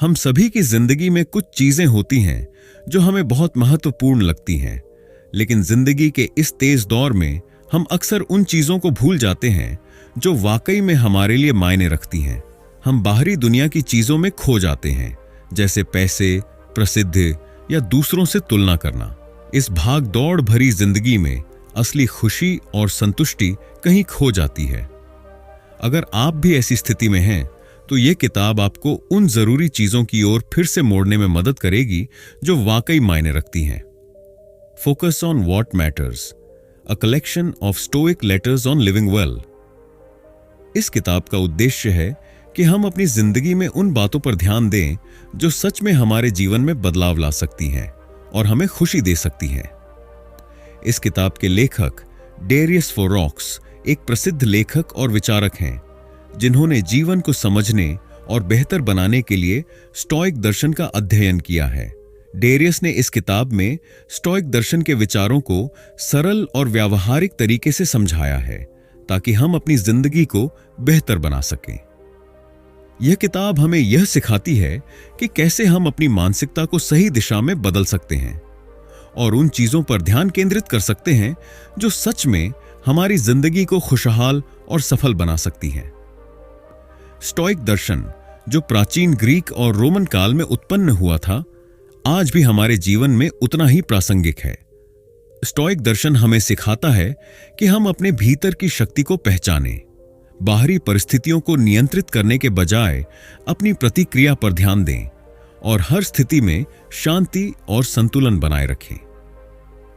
हम सभी की जिंदगी में कुछ चीजें होती हैं जो हमें बहुत महत्वपूर्ण लगती हैं, लेकिन जिंदगी के इस तेज दौर में हम अक्सर उन चीजों को भूल जाते हैं जो वाकई में हमारे लिए मायने रखती हैं। हम बाहरी दुनिया की चीजों में खो जाते हैं, जैसे पैसे, प्रसिद्धि या दूसरों से तुलना करना। इस भाग दौड़ भरी जिंदगी में असली खुशी और संतुष्टि कहीं खो जाती है। अगर आप भी ऐसी स्थिति में हैं, तो यह किताब आपको उन जरूरी चीजों की ओर फिर से मोड़ने में मदद करेगी जो वाकई मायने रखती हैं। Focus on what matters, a collection of stoic letters on living well. इस किताब का उद्देश्य है कि हम अपनी जिंदगी में उन बातों पर ध्यान दें जो सच में हमारे जीवन में बदलाव ला सकती हैं और हमें खुशी दे सकती हैं। इस किताब के लेखक डेरियस फोरॉक्स एक प्रसिद्ध लेखक और विचारक हैं, जिन्होंने जीवन को समझने और बेहतर बनाने के लिए स्टोइक दर्शन का अध्ययन किया है। डेरियस ने इस किताब में स्टोइक दर्शन के विचारों को सरल और व्यावहारिक तरीके से समझाया है, ताकि हम अपनी जिंदगी को बेहतर बना सकें। यह किताब हमें यह सिखाती है कि कैसे हम अपनी मानसिकता को सही दिशा में बदल सकते हैं और उन चीजों पर ध्यान केंद्रित कर सकते हैं जो सच में हमारी जिंदगी को खुशहाल और सफल बना सकती हैं। स्टोइक दर्शन, जो प्राचीन ग्रीक और रोमन काल में उत्पन्न हुआ था, आज भी हमारे जीवन में उतना ही प्रासंगिक है। स्टोइक दर्शन हमें सिखाता है कि हम अपने भीतर की शक्ति को पहचानें, बाहरी परिस्थितियों को नियंत्रित करने के बजाय अपनी प्रतिक्रिया पर ध्यान दें और हर स्थिति में शांति और संतुलन बनाए रखें।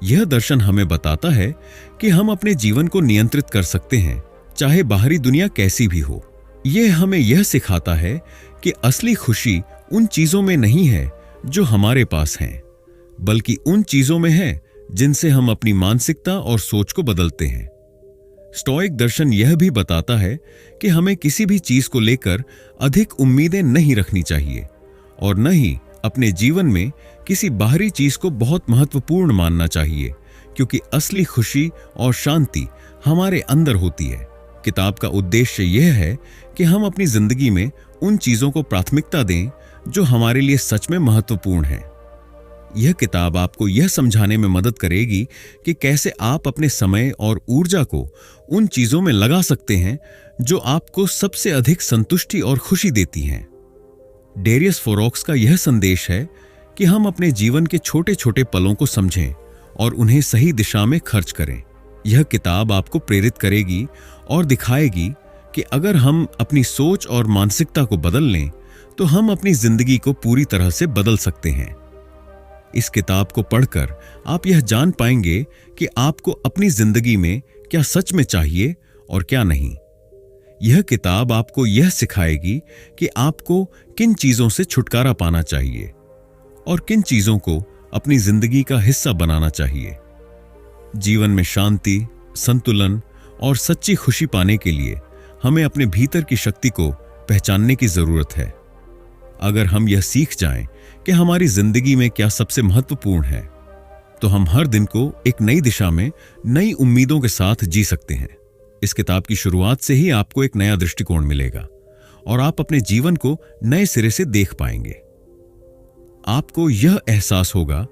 यह दर्शन हमें बताता है कि हम अपने जीवन को नियंत्रित कर सकते हैं, चाहे बाहरी दुनिया कैसी भी हो। यह हमें यह सिखाता है कि असली खुशी उन चीजों में नहीं है जो हमारे पास हैं, बल्कि उन चीजों में है जिनसे हम अपनी मानसिकता और सोच को बदलते हैं। स्टोइक दर्शन यह भी बताता है कि हमें किसी भी चीज को लेकर अधिक उम्मीदें नहीं रखनी चाहिए और न ही अपने जीवन में किसी बाहरी चीज को बहुत महत्वपूर्ण मानना चाहिए, क्योंकि असली खुशी और शांति हमारे अंदर होती है। किताब का उद्देश्य यह है कि हम अपनी जिंदगी में उन चीजों को प्राथमिकता दें जो हमारे लिए सच में महत्वपूर्ण है। यह किताब आपको यह समझाने में मदद करेगी कि कैसे आप अपने समय और ऊर्जा को उन चीजों में लगा सकते हैं जो आपको सबसे अधिक संतुष्टि और खुशी देती हैं। डेरियस फोरॉक्स का यह संदेश है कि हम अपने जीवन के छोटे छोटे पलों को समझें और उन्हें सही दिशा में खर्च करें। यह किताब आपको प्रेरित करेगी और दिखाएगी कि अगर हम अपनी सोच और मानसिकता को बदल लें, तो हम अपनी जिंदगी को पूरी तरह से बदल सकते हैं। इस किताब को पढ़कर आप यह जान पाएंगे कि आपको अपनी जिंदगी में क्या सच में चाहिए और क्या नहीं। यह किताब आपको यह सिखाएगी कि आपको किन चीजों से छुटकारा पाना चाहिए और किन चीजों को अपनी जिंदगी का हिस्सा बनाना चाहिए। जीवन में शांति, संतुलन और सच्ची खुशी पाने के लिए हमें अपने भीतर की शक्ति को पहचानने की जरूरत है। अगर हम यह सीख जाएं कि हमारी जिंदगी में क्या सबसे महत्वपूर्ण है, तो हम हर दिन को एक नई दिशा में नई उम्मीदों के साथ जी सकते हैं। इस किताब की शुरुआत से ही आपको एक नया दृष्टिकोण मिलेगा और आप अपने जीवन को नए सिरे से देख पाएंगे। आपको यह एहसास होगा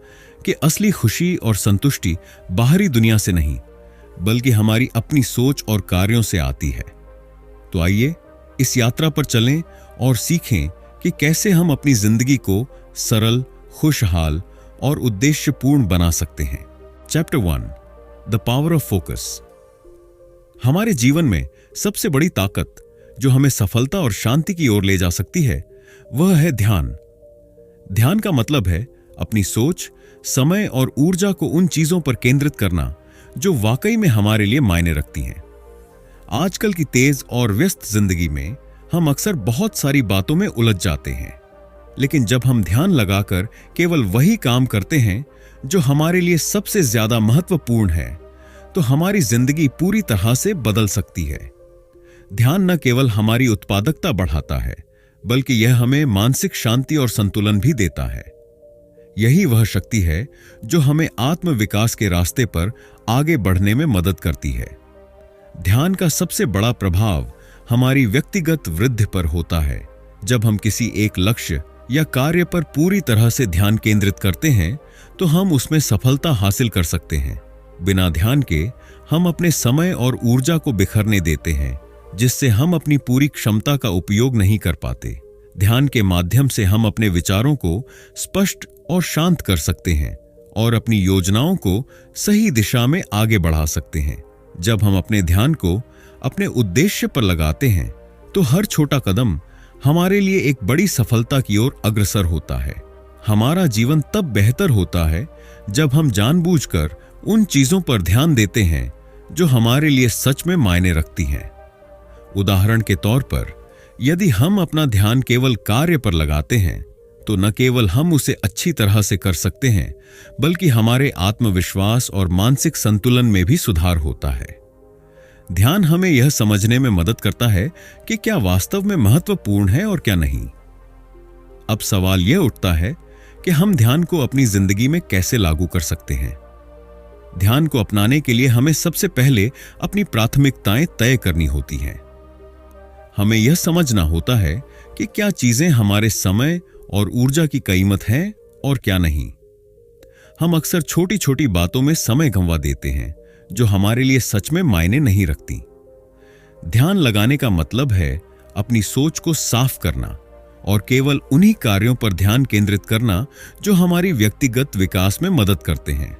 कि असली खुशी और संतुष्टि बाहरी दुनिया से नहीं, बल्कि हमारी अपनी सोच और कार्यों से आती है। तो आइए इस यात्रा पर चलें और सीखें कि कैसे हम अपनी जिंदगी को सरल, खुशहाल और उद्देश्यपूर्ण बना सकते हैं। Chapter 1, the power of focus. हमारे जीवन में सबसे बड़ी ताकत जो हमें सफलता और शांति की ओर ले जा सकती है, वह है ध्यान। ध्यान का मतलब है अपनी सोच, समय और ऊर्जा को उन चीजों पर केंद्रित करना जो वाकई में हमारे लिए मायने रखती हैं। आजकल की तेज और व्यस्त जिंदगी में हम अक्सर बहुत सारी बातों में उलझ जाते हैं, लेकिन जब हम ध्यान लगाकर केवल वही काम करते हैं जो हमारे लिए सबसे ज्यादा महत्वपूर्ण है, तो हमारी जिंदगी पूरी तरह से बदल सकती है। ध्यान न केवल हमारी उत्पादकता बढ़ाता है, बल्कि यह हमें मानसिक शांति और संतुलन भी देता है। यही वह शक्ति है जो हमें आत्म विकास के रास्ते पर आगे बढ़ने में मदद करती है। ध्यान का सबसे बड़ा प्रभाव हमारी व्यक्तिगत वृद्धि पर होता है। जब हम किसी एक लक्ष्य या कार्य पर पूरी तरह से ध्यान केंद्रित करते हैं तो हम उसमें सफलता हासिल कर सकते हैं। बिना ध्यान के हम अपने समय और ऊर्जा को बिखरने देते हैं, जिससे हम अपनी पूरी क्षमता का उपयोग नहीं कर पाते। ध्यान के माध्यम से हम अपने विचारों को स्पष्ट और शांत कर सकते हैं और अपनी योजनाओं को सही दिशा में आगे बढ़ा सकते हैं। जब हम अपने ध्यान को अपने उद्देश्य पर लगाते हैं तो हर छोटा कदम हमारे लिए एक बड़ी सफलता की ओर अग्रसर होता है। हमारा जीवन तब बेहतर होता है जब हम जानबूझकर उन चीजों पर ध्यान देते हैं जो हमारे लिए सच में मायने रखती हैं। उदाहरण के तौर पर, यदि हम अपना ध्यान केवल कार्य पर लगाते हैं तो न केवल हम उसे अच्छी तरह से कर सकते हैं, बल्कि हमारे आत्मविश्वास और मानसिक संतुलन में भी सुधार होता है। ध्यान हमें यह समझने में मदद करता है कि क्या वास्तव में महत्वपूर्ण है और क्या नहीं। अब सवाल यह उठता है कि हम ध्यान को अपनी जिंदगी में कैसे लागू कर सकते हैं। ध्यान को अपनाने के लिए हमें सबसे पहले अपनी प्राथमिकताएं तय करनी होती हैं। हमें यह समझना होता है कि क्या चीजें हमारे समय और ऊर्जा की कीमत हैं और क्या नहीं। हम अक्सर छोटी छोटी बातों में समय गंवा देते हैं जो हमारे लिए सच में मायने नहीं रखती। ध्यान लगाने का मतलब है अपनी सोच को साफ करना और केवल उन्हीं कार्यों पर ध्यान केंद्रित करना जो हमारी व्यक्तिगत विकास में मदद करते हैं।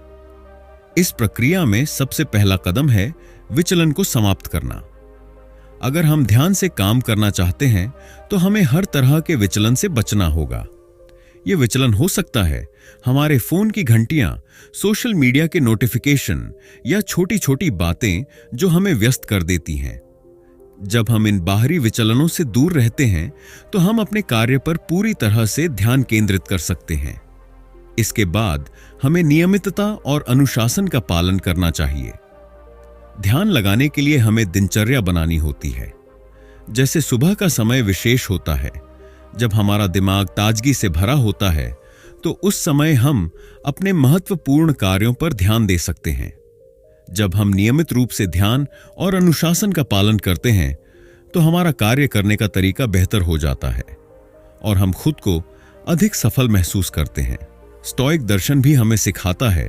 इस प्रक्रिया में सबसे पहला कदम है विचलन को समाप्त करना। अगर हम ध्यान से काम करना चाहते हैं तो हमें हर तरह के विचलन से बचना होगा। यह विचलन हो सकता है हमारे फोन की घंटियां, सोशल मीडिया के नोटिफिकेशन या छोटी छोटी बातें जो हमें व्यस्त कर देती हैं। जब हम इन बाहरी विचलनों से दूर रहते हैं तो हम अपने कार्य पर पूरी तरह से ध्यान केंद्रित कर सकते हैं। इसके बाद हमें नियमितता और अनुशासन का पालन करना चाहिए। ध्यान लगाने के लिए हमें दिनचर्या बनानी होती है। जैसे सुबह का समय विशेष होता है, जब हमारा दिमाग ताजगी से भरा होता है, तो उस समय हम अपने महत्वपूर्ण कार्यों पर ध्यान दे सकते हैं। जब हम नियमित रूप से ध्यान और अनुशासन का पालन करते हैं तो हमारा कार्य करने का तरीका बेहतर हो जाता है और हम खुद को अधिक सफल महसूस करते हैं। स्टोइक दर्शन भी हमें सिखाता है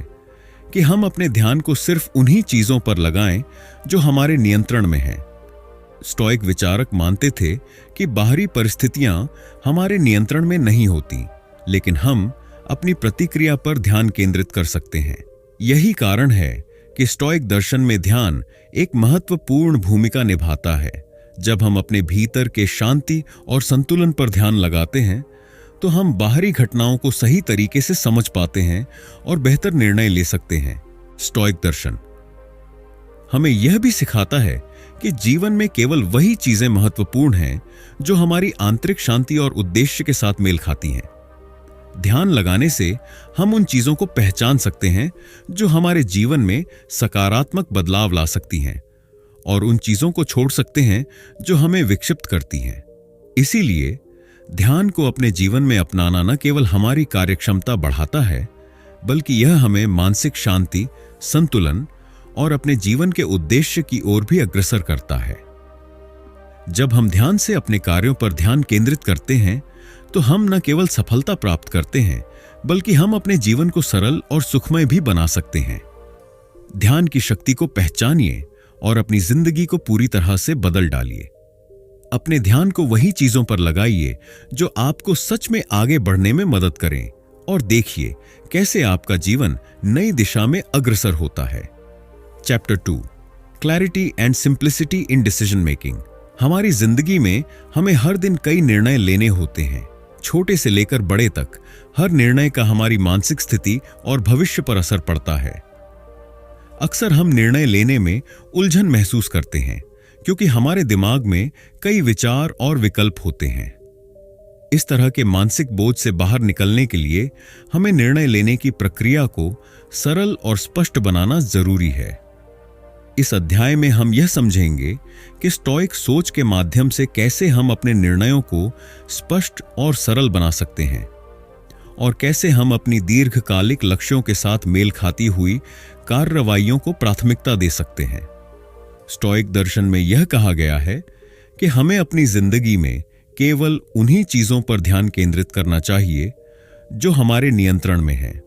कि हम अपने ध्यान को सिर्फ उन्हीं चीजों पर लगाएं जो हमारे नियंत्रण में हैं। स्टोइक विचारक मानते थे कि बाहरी परिस्थितियां हमारे नियंत्रण में नहीं होती, लेकिन हम अपनी प्रतिक्रिया पर ध्यान केंद्रित कर सकते हैं। यही कारण है कि स्टोइक दर्शन में ध्यान एक महत्वपूर्ण भूमिका निभाता है। जब हम अपने भीतर के शांति और संतुलन पर ध्यान लगाते हैं तो हम बाहरी घटनाओं को सही तरीके से समझ पाते हैं और बेहतर निर्णय ले सकते हैं। स्टोइक दर्शन हमें यह भी सिखाता है कि जीवन में केवल वही चीजें महत्वपूर्ण हैं जो हमारी आंतरिक शांति और उद्देश्य के साथ मेल खाती हैं। ध्यान लगाने से हम उन चीजों को पहचान सकते हैं जो हमारे जीवन में सकारात्मक बदलाव ला सकती हैं और उन चीजों को छोड़ सकते हैं जो हमें विक्षिप्त करती हैं। इसीलिए ध्यान को अपने जीवन में अपनाना न केवल हमारी कार्यक्षमता बढ़ाता है, बल्कि यह हमें मानसिक शांति, संतुलन और अपने जीवन के उद्देश्य की ओर भी अग्रसर करता है। जब हम ध्यान से अपने कार्यों पर ध्यान केंद्रित करते हैं तो हम न केवल सफलता प्राप्त करते हैं, बल्कि हम अपने जीवन को सरल और सुखमय भी बना सकते हैं। ध्यान की शक्ति को पहचानिए और अपनी जिंदगी को पूरी तरह से बदल डालिए। अपने ध्यान को वही चीजों पर लगाइए जो आपको सच में आगे बढ़ने में मदद करें और देखिए कैसे आपका जीवन नई दिशा में अग्रसर होता है। Chapter 2, clarity and simplicity in decision making. हमारी जिंदगी में हमें हर दिन कई निर्णय लेने होते हैं। छोटे से लेकर बड़े तक हर निर्णय का हमारी मानसिक स्थिति और भविष्य पर असर पड़ता है। अक्सर हम निर्णय लेने में उलझन महसूस करते हैं क्योंकि हमारे दिमाग में कई विचार और विकल्प होते हैं। इस तरह के मानसिक बोझ से बाहर निकलने के लिए हमें निर्णय लेने की प्रक्रिया को सरल और स्पष्ट बनाना जरूरी है। इस अध्याय में हम यह समझेंगे कि स्टोइक सोच के माध्यम से कैसे हम अपने निर्णयों को स्पष्ट और सरल बना सकते हैं और कैसे हम अपनी दीर्घकालिक लक्ष्यों के साथ मेल खाती हुई कार्रवाइयों को प्राथमिकता दे सकते हैं। स्टोइक दर्शन में यह कहा गया है कि हमें अपनी जिंदगी में केवल उन्हीं चीजों पर ध्यान केंद्रित करना चाहिए जो हमारे नियंत्रण में हैं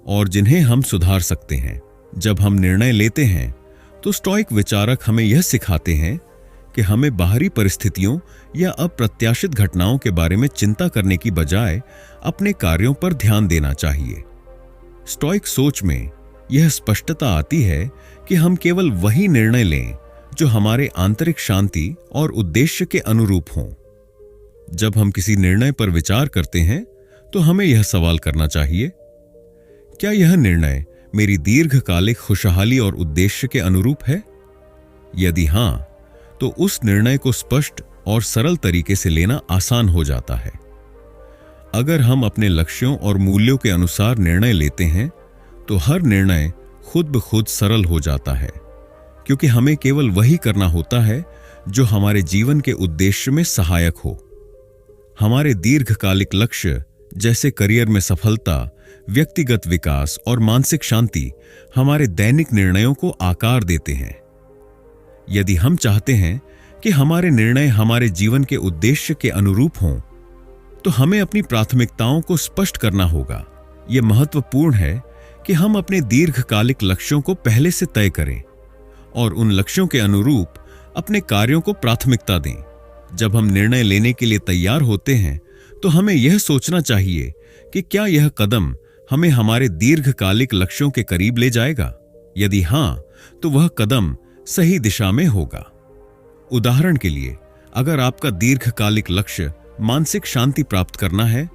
और जिन्हें हम सुधार सकते हैं। जब हम निर्णय लेते हैं तो स्टोइक विचारक हमें यह सिखाते हैं कि हमें बाहरी परिस्थितियों या अप्रत्याशित घटनाओं के बारे में चिंता करने की बजाय अपने कार्यों पर ध्यान देना चाहिए। स्टोइक सोच में यह स्पष्टता आती है कि हम केवल वही निर्णय लें जो हमारे आंतरिक शांति और उद्देश्य के अनुरूप हों। जब हम किसी निर्णय पर विचार करते हैं तो हमें यह सवाल करना चाहिए, क्या यह निर्णय मेरी दीर्घकालिक खुशहाली और उद्देश्य के अनुरूप है? यदि हां, तो उस निर्णय को स्पष्ट और सरल तरीके से लेना आसान हो जाता है। अगर हम अपने लक्ष्यों और मूल्यों के अनुसार निर्णय लेते हैं तो हर निर्णय खुद ब खुद सरल हो जाता है, क्योंकि हमें केवल वही करना होता है जो हमारे जीवन के उद्देश्य में सहायक हो। हमारे दीर्घकालिक लक्ष्य जैसे करियर में सफलता, व्यक्तिगत विकास और मानसिक शांति हमारे दैनिक निर्णयों को आकार देते हैं। यदि हम चाहते हैं कि हमारे निर्णय हमारे जीवन के उद्देश्य के अनुरूप हों, तो हमें अपनी प्राथमिकताओं को स्पष्ट करना होगा। यह महत्वपूर्ण है कि हम अपने दीर्घकालिक लक्ष्यों को पहले से तय करें और उन लक्ष्यों के अनुरूप अपने कार्यों को प्राथमिकता दें। जब हम निर्णय लेने के लिए तैयार होते हैं तो हमें यह सोचना चाहिए कि क्या यह कदम हमें हमारे दीर्घकालिक लक्ष्यों के करीब ले जाएगा। यदि हां, तो वह कदम सही दिशा में होगा। उदाहरण के लिए, अगर आपका दीर्घकालिक लक्ष्य मानसिक शांति प्राप्त करना है,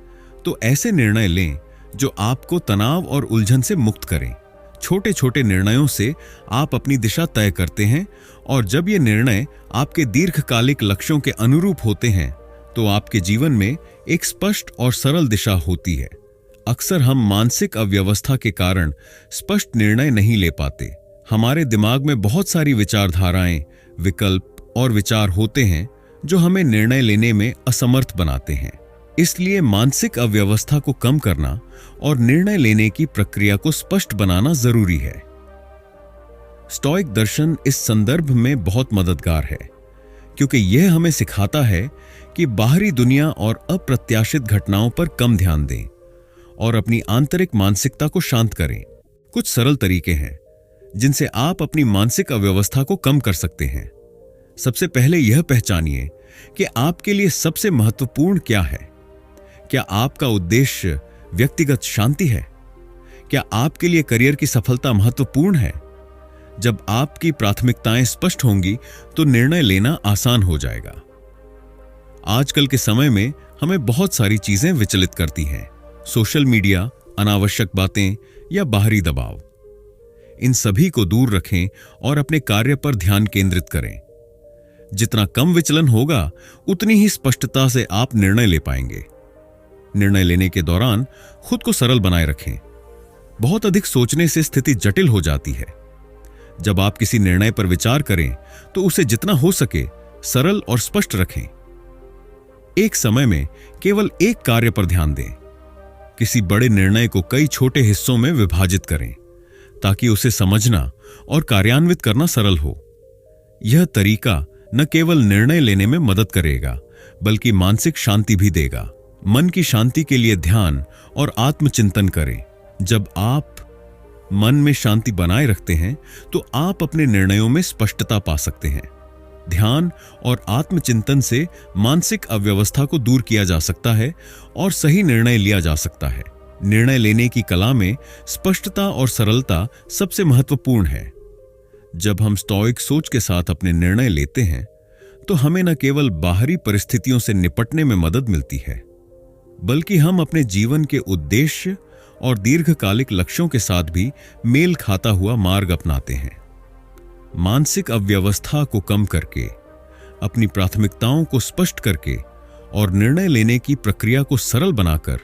तो ऐसे निर्णय लें जो आपको तनाव और उलझन से मुक्त करें। छोटे छोटे निर्णयों से आप अपनी दिशा तय करते हैं और जब ये निर्णय आपके दीर्घकालिक लक्ष्यों के अनुरूप होते हैं तो आपके जीवन में एक स्पष्ट और सरल दिशा होती है। अक्सर हम मानसिक अव्यवस्था के कारण स्पष्ट निर्णय नहीं ले पाते। हमारे दिमाग में बहुत सारी विचारधाराएं, विकल्प और विचार होते हैं जो हमें निर्णय लेने में असमर्थ बनाते हैं। इसलिए मानसिक अव्यवस्था को कम करना और निर्णय लेने की प्रक्रिया को स्पष्ट बनाना जरूरी है। स्टोइक दर्शन इस संदर्भ में बहुत मददगार है, क्योंकि यह हमें सिखाता है कि बाहरी दुनिया और अप्रत्याशित घटनाओं पर कम ध्यान दें और अपनी आंतरिक मानसिकता को शांत करें। कुछ सरल तरीके हैं जिनसे आप अपनी मानसिक अव्यवस्था को कम कर सकते हैं। सबसे पहले यह पहचानिए कि आपके लिए सबसे महत्वपूर्ण क्या है। क्या आपका उद्देश्य व्यक्तिगत शांति है? क्या आपके लिए करियर की सफलता महत्वपूर्ण है? जब आपकी प्राथमिकताएं स्पष्ट होंगी तो निर्णय लेना आसान हो जाएगा। आजकल के समय में हमें बहुत सारी चीजें विचलित करती हैं। सोशल मीडिया, अनावश्यक बातें या बाहरी दबाव। इन सभी को दूर रखें और अपने कार्य पर ध्यान केंद्रित करें। जितना कम विचलन होगा, उतनी ही स्पष्टता से आप निर्णय ले पाएंगे। निर्णय लेने के दौरान खुद को सरल बनाए रखें। बहुत अधिक सोचने से स्थिति जटिल हो जाती है। जब आप किसी निर्णय पर विचार करें तो उसे जितना हो सके सरल और स्पष्ट रखें। एक समय में केवल एक कार्य पर ध्यान दें। किसी बड़े निर्णय को कई छोटे हिस्सों में विभाजित करें ताकि उसे समझना और कार्यान्वित करना सरल हो। यह तरीका न केवल निर्णय लेने में मदद करेगा, बल्कि मानसिक शांति भी देगा। मन की शांति के लिए ध्यान और आत्मचिंतन करें। जब आप मन में शांति बनाए रखते हैं तो आप अपने निर्णयों में स्पष्टता पा सकते हैं। ध्यान और आत्मचिंतन से मानसिक अव्यवस्था को दूर किया जा सकता है और सही निर्णय लिया जा सकता है। निर्णय लेने की कला में स्पष्टता और सरलता सबसे महत्वपूर्ण है। जब हम स्टोइक सोच के साथ अपने निर्णय लेते हैं तो हमें न केवल बाहरी परिस्थितियों से निपटने में मदद मिलती है, बल्कि हम अपने जीवन के उद्देश्य और दीर्घकालिक लक्ष्यों के साथ भी मेल खाता हुआ मार्ग अपनाते हैं। मानसिक अव्यवस्था को कम करके, अपनी प्राथमिकताओं को स्पष्ट करके और निर्णय लेने की प्रक्रिया को सरल बनाकर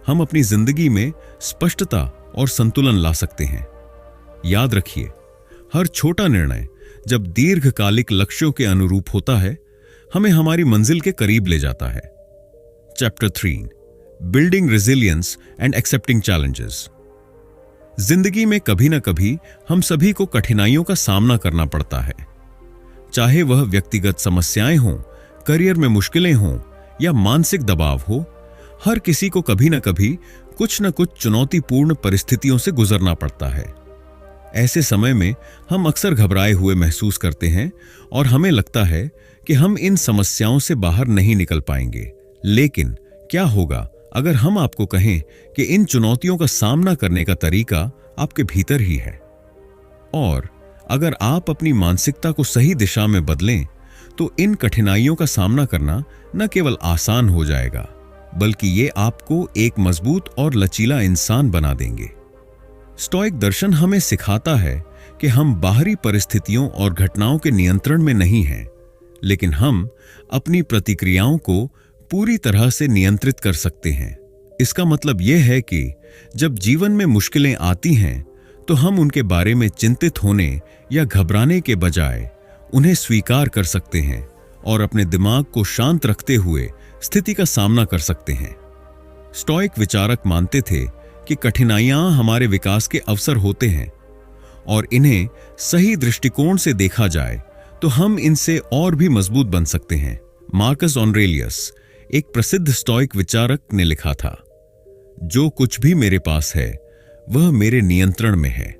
हम अपनी जिंदगी में स्पष्टता और संतुलन ला सकते हैं। याद रखिए, हर छोटा निर्णय जब दीर्घकालिक लक्ष्यों के अनुरूप होता है, हमें हमारी मंजिल के करीब ले जाता है। Chapter 3, building resilience and accepting challenges. जिंदगी में कभी न कभी हम सभी को कठिनाइयों का सामना करना पड़ता है, चाहे वह व्यक्तिगत समस्याएं हों, करियर में मुश्किलें हों या मानसिक दबाव हो, हर किसी को कभी न कभी कुछ न कुछ चुनौतीपूर्ण परिस्थितियों से गुजरना पड़ता है। ऐसे समय में हम अक्सर घबराए हुए महसूस करते हैं और हमें लगता है कि हम इन समस्याओं से बाहर नहीं निकल पाएंगे। लेकिन क्या होगा अगर हम आपको कहें कि इन चुनौतियों का सामना करने का तरीका आपके भीतर ही है? और अगर आप अपनी मानसिकता को सही दिशा में बदलें तो इन कठिनाइयों का सामना करना न केवल आसान हो जाएगा, बल्कि ये आपको एक मजबूत और लचीला इंसान बना देंगे। स्टोइक दर्शन हमें सिखाता है कि हम बाहरी परिस्थितियों और घटनाओं के नियंत्रण में नहीं हैं, लेकिन हम अपनी प्रतिक्रियाओं को पूरी तरह से नियंत्रित कर सकते हैं। इसका मतलब यह है कि जब जीवन में मुश्किलें आती हैं तो हम उनके बारे में चिंतित होने या घबराने के बजाय उन्हें स्वीकार कर सकते हैं और अपने दिमाग को शांत रखते हुए स्थिति का सामना कर सकते हैं। स्टोइक विचारक मानते थे कि कठिनाइयां हमारे विकास के अवसर होते हैं और इन्हें सही दृष्टिकोण से देखा जाए तो हम इनसे और भी मजबूत बन सकते हैं। मार्कस ऑरेलियस, एक प्रसिद्ध स्टोइक विचारक, ने लिखा था, जो कुछ भी मेरे पास है वह मेरे नियंत्रण में है।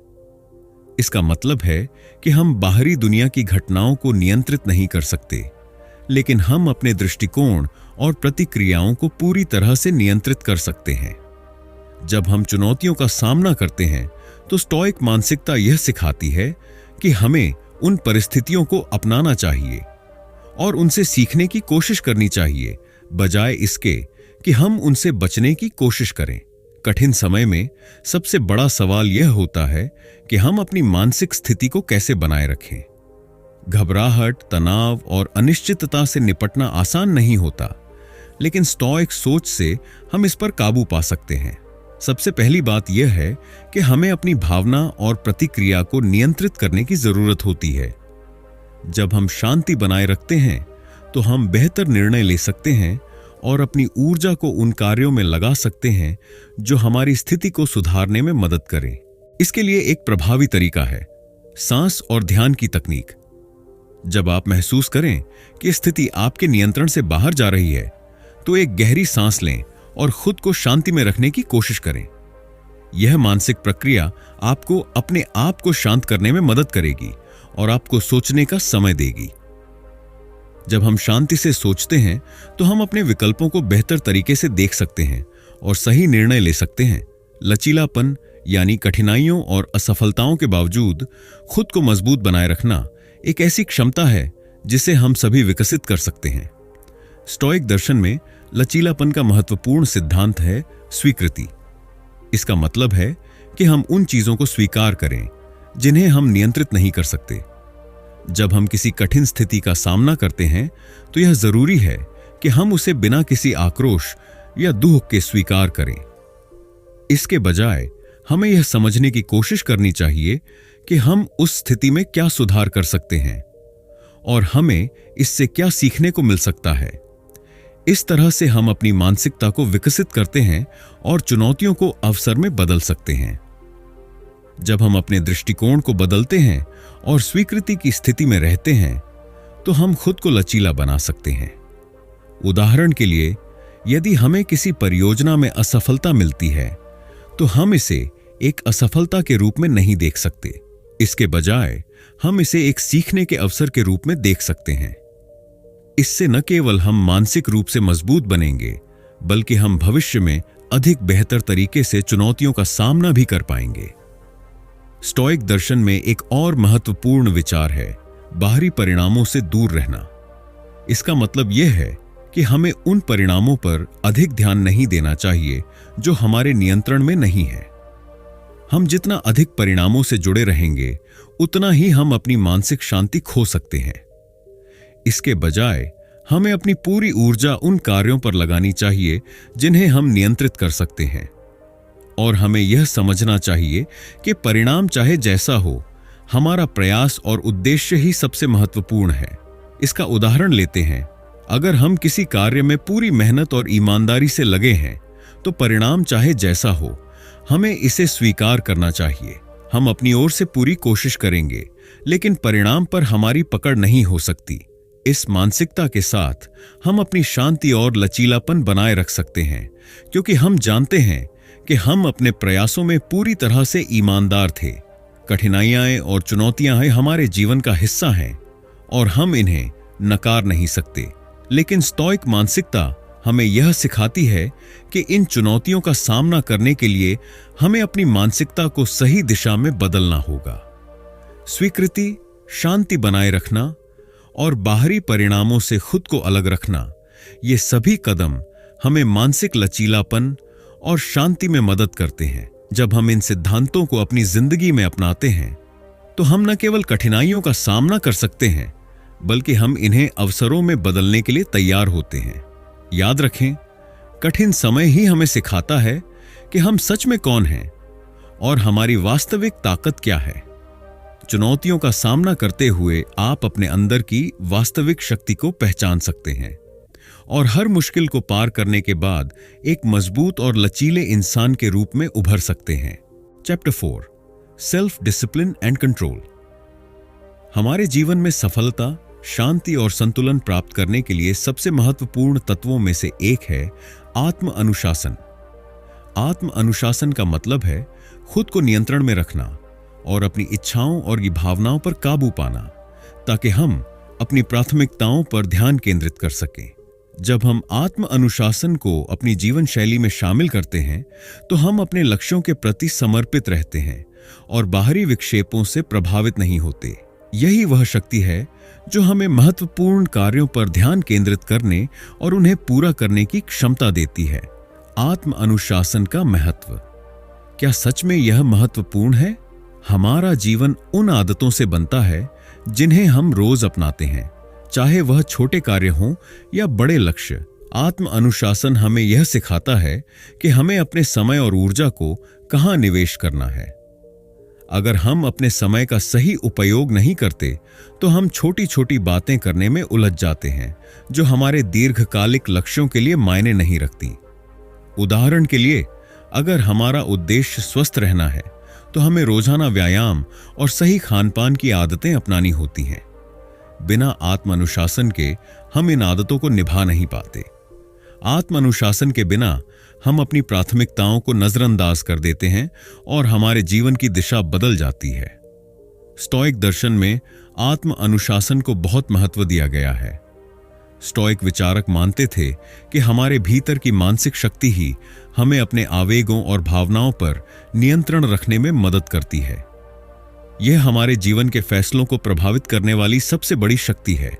इसका मतलब है कि हम बाहरी दुनिया की घटनाओं को नियंत्रित नहीं कर सकते, लेकिन हम अपने दृष्टिकोण और प्रतिक्रियाओं को पूरी तरह से नियंत्रित कर सकते हैं। जब हम चुनौतियों का सामना करते हैं तो स्टोइक मानसिकता यह सिखाती है कि हमें उन परिस्थितियों को अपनाना चाहिए और उनसे सीखने की कोशिश करनी चाहिए, बजाय इसके कि हम उनसे बचने की कोशिश करें। कठिन समय में सबसे बड़ा सवाल यह होता है कि हम अपनी मानसिक स्थिति को कैसे बनाए रखें। घबराहट, तनाव और अनिश्चितता से निपटना आसान नहीं होता, लेकिन स्टोइक सोच से हम इस पर काबू पा सकते हैं। सबसे पहली बात यह है कि हमें अपनी भावना और प्रतिक्रिया को नियंत्रित करने की जरूरत होती है। जब हम शांति बनाए रखते हैं तो हम बेहतर निर्णय ले सकते हैं और अपनी ऊर्जा को उन कार्यों में लगा सकते हैं जो हमारी स्थिति को सुधारने में मदद करें। इसके लिए एक प्रभावी तरीका है सांस और ध्यान की तकनीक। जब आप महसूस करें कि स्थिति आपके नियंत्रण से बाहर जा रही है, तो एक गहरी सांस लें और खुद को शांति में रखने की कोशिश करें। यह मानसिक प्रक्रिया आपको अपने आप को शांत करने में मदद करेगी और आपको सोचने का समय देगी। जब हम शांति से सोचते हैं तो हम अपने विकल्पों को बेहतर तरीके से देख सकते हैं और सही निर्णय ले सकते हैं। लचीलापन यानी कठिनाइयों और असफलताओं के बावजूद खुद को मजबूत बनाए रखना एक ऐसी क्षमता है जिसे हम सभी विकसित कर सकते हैं। स्टोइक दर्शन में लचीलापन का महत्वपूर्ण सिद्धांत है स्वीकृति। इसका मतलब है कि हम उन चीजों को स्वीकार करें जिन्हें हम नियंत्रित नहीं कर सकते। जब हम किसी कठिन स्थिति का सामना करते हैं तो यह जरूरी है कि हम उसे बिना किसी आक्रोश या दुख के स्वीकार करें। इसके बजाय हमें यह समझने की कोशिश करनी चाहिए कि हम उस स्थिति में क्या सुधार कर सकते हैं और हमें इससे क्या सीखने को मिल सकता है। इस तरह से हम अपनी मानसिकता को विकसित करते हैं और चुनौतियों को अवसर में बदल सकते हैं। जब हम अपने दृष्टिकोण को बदलते हैं और स्वीकृति की स्थिति में रहते हैं तो हम खुद को लचीला बना सकते हैं। उदाहरण के लिए, यदि हमें किसी परियोजना में असफलता मिलती है तो हम इसे एक असफलता के रूप में नहीं देख सकते। इसके बजाय हम इसे एक सीखने के अवसर के रूप में देख सकते हैं। इससे न केवल हम मानसिक रूप से मजबूत बनेंगे, बल्कि हम भविष्य में अधिक बेहतर तरीके से चुनौतियों का सामना भी कर पाएंगे। स्टोइक दर्शन में एक और महत्वपूर्ण विचार है बाहरी परिणामों से दूर रहना। इसका मतलब यह है कि हमें उन परिणामों पर अधिक ध्यान नहीं देना चाहिए जो हमारे नियंत्रण में नहीं है। हम जितना अधिक परिणामों से जुड़े रहेंगे, उतना ही हम अपनी मानसिक शांति खो सकते हैं। इसके बजाय हमें अपनी पूरी ऊर्जा उन कार्यों पर लगानी चाहिए जिन्हें हम नियंत्रित कर सकते हैं, और हमें यह समझना चाहिए कि परिणाम चाहे जैसा हो, हमारा प्रयास और उद्देश्य ही सबसे महत्वपूर्ण है। इसका उदाहरण लेते हैं, अगर हम किसी कार्य में पूरी मेहनत और ईमानदारी से लगे हैं तो परिणाम चाहे जैसा हो, हमें इसे स्वीकार करना चाहिए। हम अपनी ओर से पूरी कोशिश करेंगे, लेकिन परिणाम पर हमारी पकड़ नहीं हो सकती, इस मानसिकता के साथ हम अपनी शांति और लचीलापन बनाए रख सकते हैं, क्योंकि हम जानते हैं कि हम अपने प्रयासों में पूरी तरह से ईमानदार थे। कठिनाइयां और चुनौतियां हमारे जीवन का हिस्सा हैं और हम इन्हें नकार नहीं सकते। लेकिन स्टोइक मानसिकता हमें यह सिखाती है कि इन चुनौतियों का सामना करने के लिए हमें अपनी मानसिकता को सही दिशा में बदलना होगा। स्वीकृति, शांति बनाए रखना और बाहरी परिणामों से खुद को अलग रखना, ये सभी कदम हमें मानसिक लचीलापन और शांति में मदद करते हैं। जब हम इन सिद्धांतों को अपनी जिंदगी में अपनाते हैं तो हम न केवल कठिनाइयों का सामना कर सकते हैं, बल्कि हम इन्हें अवसरों में बदलने के लिए तैयार होते हैं। याद रखें, कठिन समय ही हमें सिखाता है कि हम सच में कौन हैं और हमारी वास्तविक ताकत क्या है। चुनौतियों का सामना करते हुए आप अपने अंदर की वास्तविक शक्ति को पहचान सकते हैं और हर मुश्किल को पार करने के बाद एक मजबूत और लचीले इंसान के रूप में उभर सकते हैं। Chapter 4, self discipline and control. हमारे जीवन में सफलता, शांति और संतुलन प्राप्त करने के लिए सबसे महत्वपूर्ण तत्वों में से एक है आत्म अनुशासन। आत्म अनुशासन का मतलब है खुद को नियंत्रण में रखना और अपनी इच्छाओं और भावनाओं पर काबू पाना, ताकि हम अपनी प्राथमिकताओं पर ध्यान केंद्रित कर सकें। जब हम आत्म अनुशासन को अपनी जीवन शैली में शामिल करते हैं तो हम अपने लक्ष्यों के प्रति समर्पित रहते हैं और बाहरी विक्षेपों से प्रभावित नहीं होते। यही वह शक्ति है जो हमें महत्वपूर्ण कार्यों पर ध्यान केंद्रित करने और उन्हें पूरा करने की क्षमता देती है। आत्म अनुशासन का महत्व। क्या सच में यह महत्वपूर्ण है? हमारा जीवन उन आदतों से बनता है जिन्हें हम रोज अपनाते हैं, चाहे वह छोटे कार्य हों या बड़े लक्ष्य। आत्म अनुशासन हमें यह सिखाता है कि हमें अपने समय और ऊर्जा को कहाँ निवेश करना है। अगर हम अपने समय का सही उपयोग नहीं करते तो हम छोटी छोटी बातें करने में उलझ जाते हैं जो हमारे दीर्घकालिक लक्ष्यों के लिए मायने नहीं रखती। उदाहरण के लिए, अगर हमारा उद्देश्य स्वस्थ रहना है तो हमें रोजाना व्यायाम और सही खानपान की आदतें अपनानी होती हैं। बिना आत्म अनुशासन के हम इन आदतों को निभा नहीं पाते। आत्म अनुशासन के बिना हम अपनी प्राथमिकताओं को नजरअंदाज कर देते हैं और हमारे जीवन की दिशा बदल जाती है। स्टोइक दर्शन में आत्म अनुशासन को बहुत महत्व दिया गया है। स्टोइक विचारक मानते थे कि हमारे भीतर की मानसिक शक्ति ही हमें अपने आवेगों और भावनाओं पर नियंत्रण रखने में मदद करती है। यह हमारे जीवन के फैसलों को प्रभावित करने वाली सबसे बड़ी शक्ति है।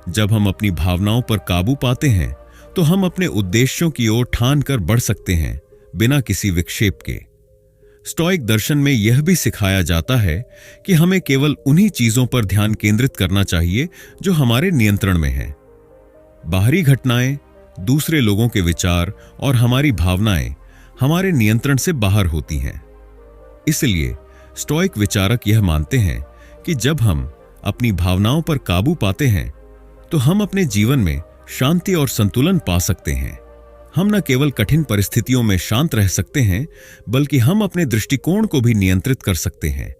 जब हम अपनी भावनाओं पर काबू पाते हैं तो हम अपने उद्देश्यों की ओर ठान कर बढ़ सकते हैं, बिना किसी विक्षेप के। स्टोइक दर्शन में यह भी सिखाया जाता है कि हमें केवल उन्हीं चीजों पर ध्यान केंद्रित करना चाहिए जो हमारे नियंत्रण में हैं। बाहरी घटनाएं, दूसरे लोगों के विचार और हमारी भावनाएं हमारे नियंत्रण से बाहर होती हैं। इसलिए स्टोइक विचारक यह मानते हैं कि जब हम अपनी भावनाओं पर काबू पाते हैं तो हम अपने जीवन में शांति और संतुलन पा सकते हैं। हम न केवल कठिन परिस्थितियों में शांत रह सकते हैं, बल्कि हम अपने दृष्टिकोण को भी नियंत्रित कर सकते हैं।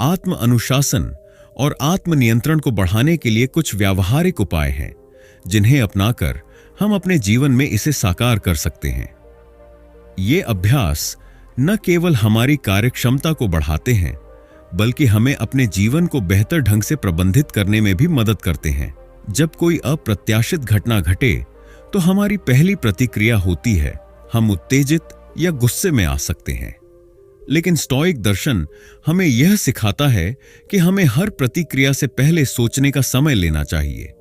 आत्म अनुशासन और आत्म नियंत्रण को बढ़ाने के लिए कुछ व्यावहारिक उपाय हैं, जिन्हें अपनाकर हम अपने जीवन में इसे साकार कर सकते हैं। ये अभ्यास न केवल हमारी कार्यक्षमता को बढ़ाते हैं, बल्कि हमें अपने जीवन को बेहतर ढंग से प्रबंधित करने में भी मदद करते हैं। जब कोई अप्रत्याशित घटना घटे तो हमारी पहली प्रतिक्रिया होती है, हम उत्तेजित या गुस्से में आ सकते हैं। लेकिन स्टोइक दर्शन हमें यह सिखाता है कि हमें हर प्रतिक्रिया से पहले सोचने का समय लेना चाहिए।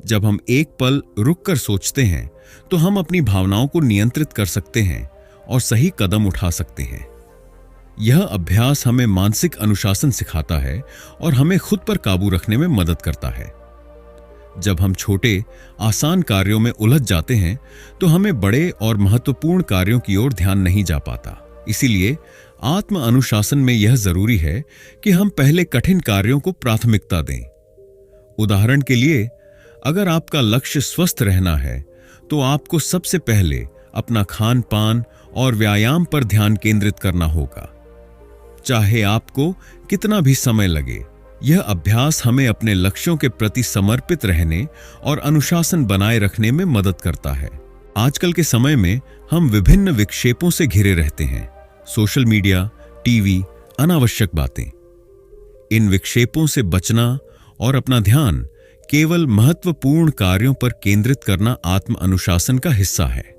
जब हम एक पल रुककर सोचते हैं तो हम अपनी भावनाओं को नियंत्रित कर सकते हैं और सही कदम उठा सकते हैं। यह अभ्यास हमें मानसिक अनुशासन सिखाता है और हमें खुद पर काबू रखने में मदद करता है। जब हम छोटे, आसान कार्यों में उलझ जाते हैं तो हमें बड़े और महत्वपूर्ण कार्यों की ओर ध्यान नहीं जा पाता। इसीलिए आत्म अनुशासन में यह जरूरी है कि हम पहले कठिन कार्यों को प्राथमिकता दें। उदाहरण के लिए, अगर आपका लक्ष्य स्वस्थ रहना है तो आपको सबसे पहले अपना खान पान और व्यायाम पर ध्यान केंद्रित करना होगा। चाहे आपको कितना भी समय लगे, यह अभ्यास हमें अपने लक्ष्यों के प्रति समर्पित रहने और अनुशासन बनाए रखने में मदद करता है। आजकल के समय में हम विभिन्न विक्षेपों से घिरे रहते हैं। सोशल मीडिया, टीवी, अनावश्यक बातें। इन विक्षेपों से बचना और अपना ध्यान केवल महत्वपूर्ण कार्यों पर केंद्रित करना आत्म अनुशासन का हिस्सा है।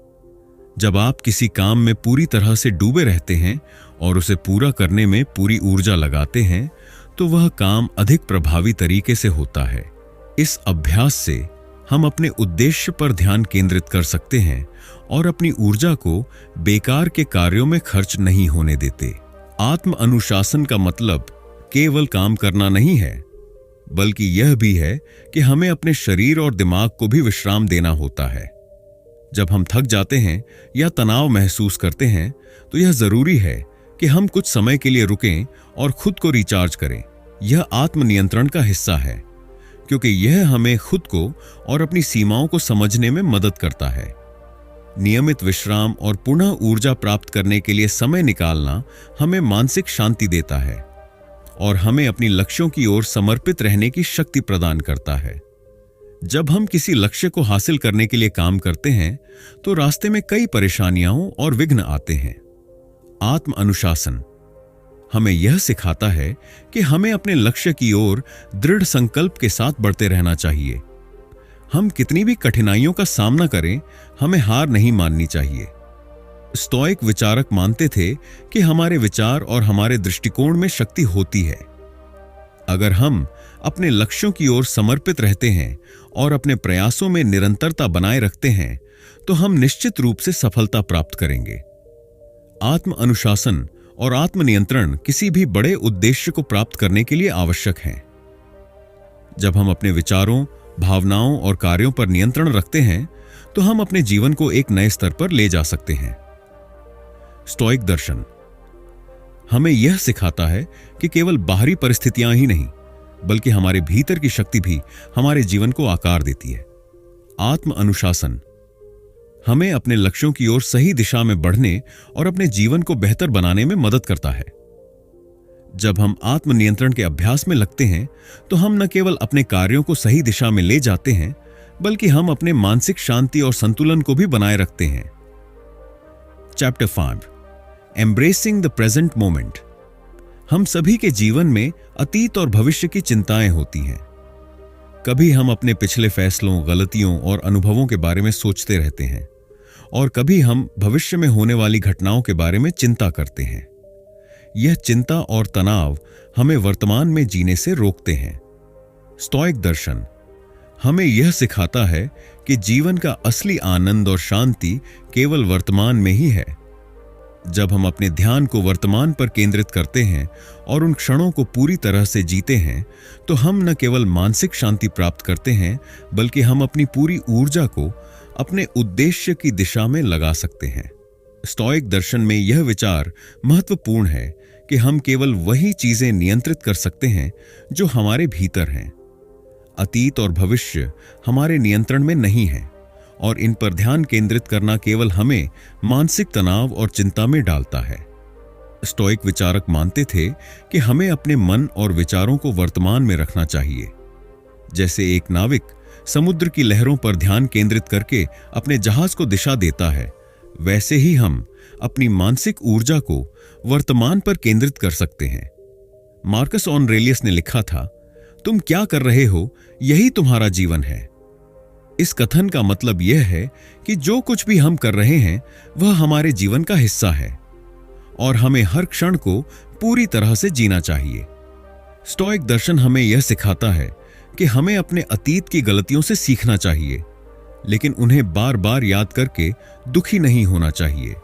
जब आप किसी काम में पूरी तरह से डूबे रहते हैं और उसे पूरा करने में पूरी ऊर्जा लगाते हैं, तो वह काम अधिक प्रभावी तरीके से होता है। इस अभ्यास से हम अपने उद्देश्य पर ध्यान केंद्रित कर सकते हैं और अपनी ऊर्जा को बेकार के कार्यों में खर्च नहीं होने देते। आत्म अनुशासन का मतलब केवल काम करना नहीं है, बल्कि यह भी है कि हमें अपने शरीर और दिमाग को भी विश्राम देना होता है। जब हम थक जाते हैं या तनाव महसूस करते हैं, तो यह जरूरी है कि हम कुछ समय के लिए रुकें और खुद को रिचार्ज करें। यह आत्मनियंत्रण का हिस्सा है, क्योंकि यह हमें खुद को और अपनी सीमाओं को समझने में मदद करता है। नियमित विश्राम और पुनः ऊर्जा प्राप्त करने के लिए समय निकालना हमें मानसिक शांति देता है और हमें अपनी लक्ष्यों की ओर समर्पित रहने की शक्ति प्रदान करता है। जब हम किसी लक्ष्य को हासिल करने के लिए काम करते हैं, तो रास्ते में कई परेशानियां और विघ्न आते हैं। आत्म अनुशासन हमें यह सिखाता है कि हमें अपने लक्ष्य की ओर दृढ़ संकल्प के साथ बढ़ते रहना चाहिए। हम कितनी भी कठिनाइयों का सामना करें, हमें हार नहीं माननी चाहिए। स्टोइक विचारक मानते थे कि हमारे विचार और हमारे दृष्टिकोण में शक्ति होती है। अगर हम अपने लक्ष्यों की ओर समर्पित रहते हैं और अपने प्रयासों में निरंतरता बनाए रखते हैं, तो हम निश्चित रूप से सफलता प्राप्त करेंगे। आत्म अनुशासन और आत्मनियंत्रण किसी भी बड़े उद्देश्य को प्राप्त करने के लिए आवश्यक हैं। जब हम अपने विचारों, भावनाओं और कार्यों पर नियंत्रण रखते हैं, तो हम अपने जीवन को एक नए स्तर पर ले जा सकते हैं। स्टोइक दर्शन हमें यह सिखाता है कि केवल बाहरी परिस्थितियां ही नहीं, बल्कि हमारे भीतर की शक्ति भी हमारे जीवन को आकार देती है। आत्म अनुशासन हमें अपने लक्ष्यों की ओर सही दिशा में बढ़ने और अपने जीवन को बेहतर बनाने में मदद करता है। जब हम आत्मनियंत्रण के अभ्यास में लगते हैं, तो हम न केवल अपने कार्यों को सही दिशा में ले जाते हैं, बल्कि हम अपने मानसिक शांति और संतुलन को भी बनाए रखते हैं। Chapter 5 embracing the present moment. हम सभी के जीवन में अतीत और भविष्य की चिंताएं होती हैं। कभी हम अपने पिछले फैसलों, गलतियों और अनुभवों के बारे में सोचते रहते हैं, और कभी हम भविष्य में होने वाली घटनाओं के बारे में चिंता करते हैं। यह चिंता और तनाव हमें वर्तमान में जीने से रोकते हैं। स्टोइक दर्शन हमें यह सिखाता है कि जीवन का असली आनंद और शांति केवल वर्तमान में ही है। जब हम अपने ध्यान को वर्तमान पर केंद्रित करते हैं और उन क्षणों को पूरी तरह से जीते हैं, तो हम न केवल मानसिक शांति प्राप्त करते हैं, बल्कि हम अपनी पूरी ऊर्जा को अपने उद्देश्य की दिशा में लगा सकते हैं। स्टोइक दर्शन में यह विचार महत्वपूर्ण है कि हम केवल वही चीजें नियंत्रित कर सकते हैं जो हमारे भीतर हैं। अतीत और भविष्य हमारे नियंत्रण में नहीं है, और इन पर ध्यान केंद्रित करना केवल हमें मानसिक तनाव और चिंता में डालता है। स्टोइक विचारक मानते थे कि हमें अपने मन और विचारों को वर्तमान में रखना चाहिए। जैसे एक नाविक समुद्र की लहरों पर ध्यान केंद्रित करके अपने जहाज को दिशा देता है, वैसे ही हम अपनी मानसिक ऊर्जा को वर्तमान पर केंद्रित कर सकते हैं। मार्कस ऑरेलियस ने लिखा था, तुम क्या कर रहे हो, यही तुम्हारा जीवन है। इस कथन का मतलब यह है कि जो कुछ भी हम कर रहे हैं, वह हमारे जीवन का हिस्सा है और हमें हर क्षण को पूरी तरह से जीना चाहिए। स्टोइक दर्शन हमें यह सिखाता है कि हमें अपने अतीत की गलतियों से सीखना चाहिए, लेकिन उन्हें बार बार याद करके दुखी नहीं होना चाहिए।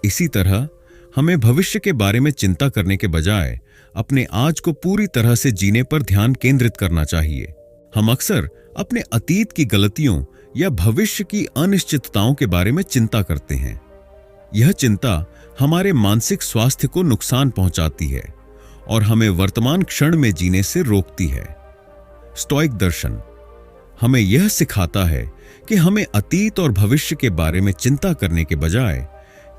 इसी तरह हमें भविष्य के बारे में चिंता करने के बजाय अपने आज को पूरी तरह से जीने पर ध्यान केंद्रित करना चाहिए। हम अक्सर अपने अतीत की गलतियों या भविष्य की अनिश्चितताओं के बारे में चिंता करते हैं। यह चिंता हमारे मानसिक स्वास्थ्य को नुकसान पहुंचाती है और हमें वर्तमान क्षण में जीने से रोकती है। स्टोइक दर्शन हमें यह सिखाता है कि हमें अतीत और भविष्य के बारे में चिंता करने के बजाय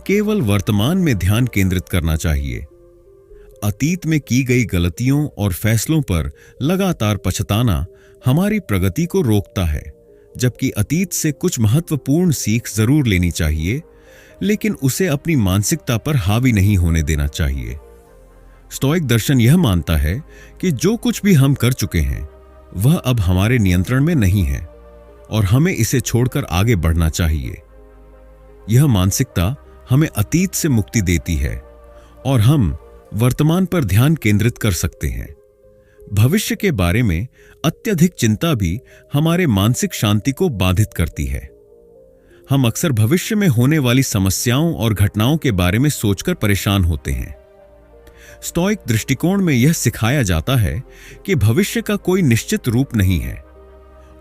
केवल वर्तमान में ध्यान केंद्रित करना चाहिए। अतीत में की गई गलतियों और फैसलों पर लगातार पछताना हमारी प्रगति को रोकता है, जबकि अतीत से कुछ महत्वपूर्ण सीख जरूर लेनी चाहिए, लेकिन उसे अपनी मानसिकता पर हावी नहीं होने देना चाहिए। स्टोइक दर्शन यह मानता है कि जो कुछ भी हम कर चुके हैं वह अब हमारे नियंत्रण में नहीं है और हमें इसे छोड़कर आगे बढ़ना चाहिए। यह मानसिकता हमें अतीत से मुक्ति देती है और हम वर्तमान पर ध्यान केंद्रित कर सकते हैं। भविष्य के बारे में अत्यधिक चिंता भी हमारे मानसिक शांति को बाधित करती है। हम अक्सर भविष्य में होने वाली समस्याओं और घटनाओं के बारे में सोचकर परेशान होते हैं। स्टोइक दृष्टिकोण में यह सिखाया जाता है कि भविष्य का कोई निश्चित रूप नहीं है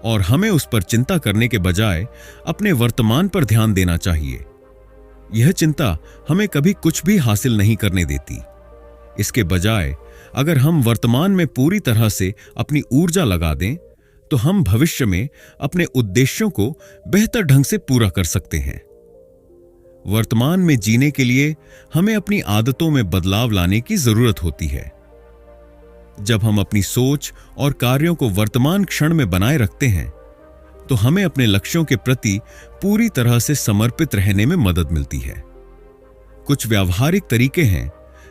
और हमें उस पर चिंता करने के बजाय अपने वर्तमान पर ध्यान देना चाहिए। यह चिंता हमें कभी कुछ भी हासिल नहीं करने देती। इसके बजाय अगर हम वर्तमान में पूरी तरह से अपनी ऊर्जा लगा दें तो हम भविष्य में अपने उद्देश्यों को बेहतर ढंग से पूरा कर सकते हैं। वर्तमान में जीने के लिए हमें अपनी आदतों में बदलाव लाने की जरूरत होती है। जब हम अपनी सोच और कार्यों को वर्तमान क्षण में बनाए रखते हैं तो हमें अपने लक्ष्यों के प्रति पूरी तरह से समर्पित रहने में मदद मिलती है। कुछ व्यावहारिक तरीके हैं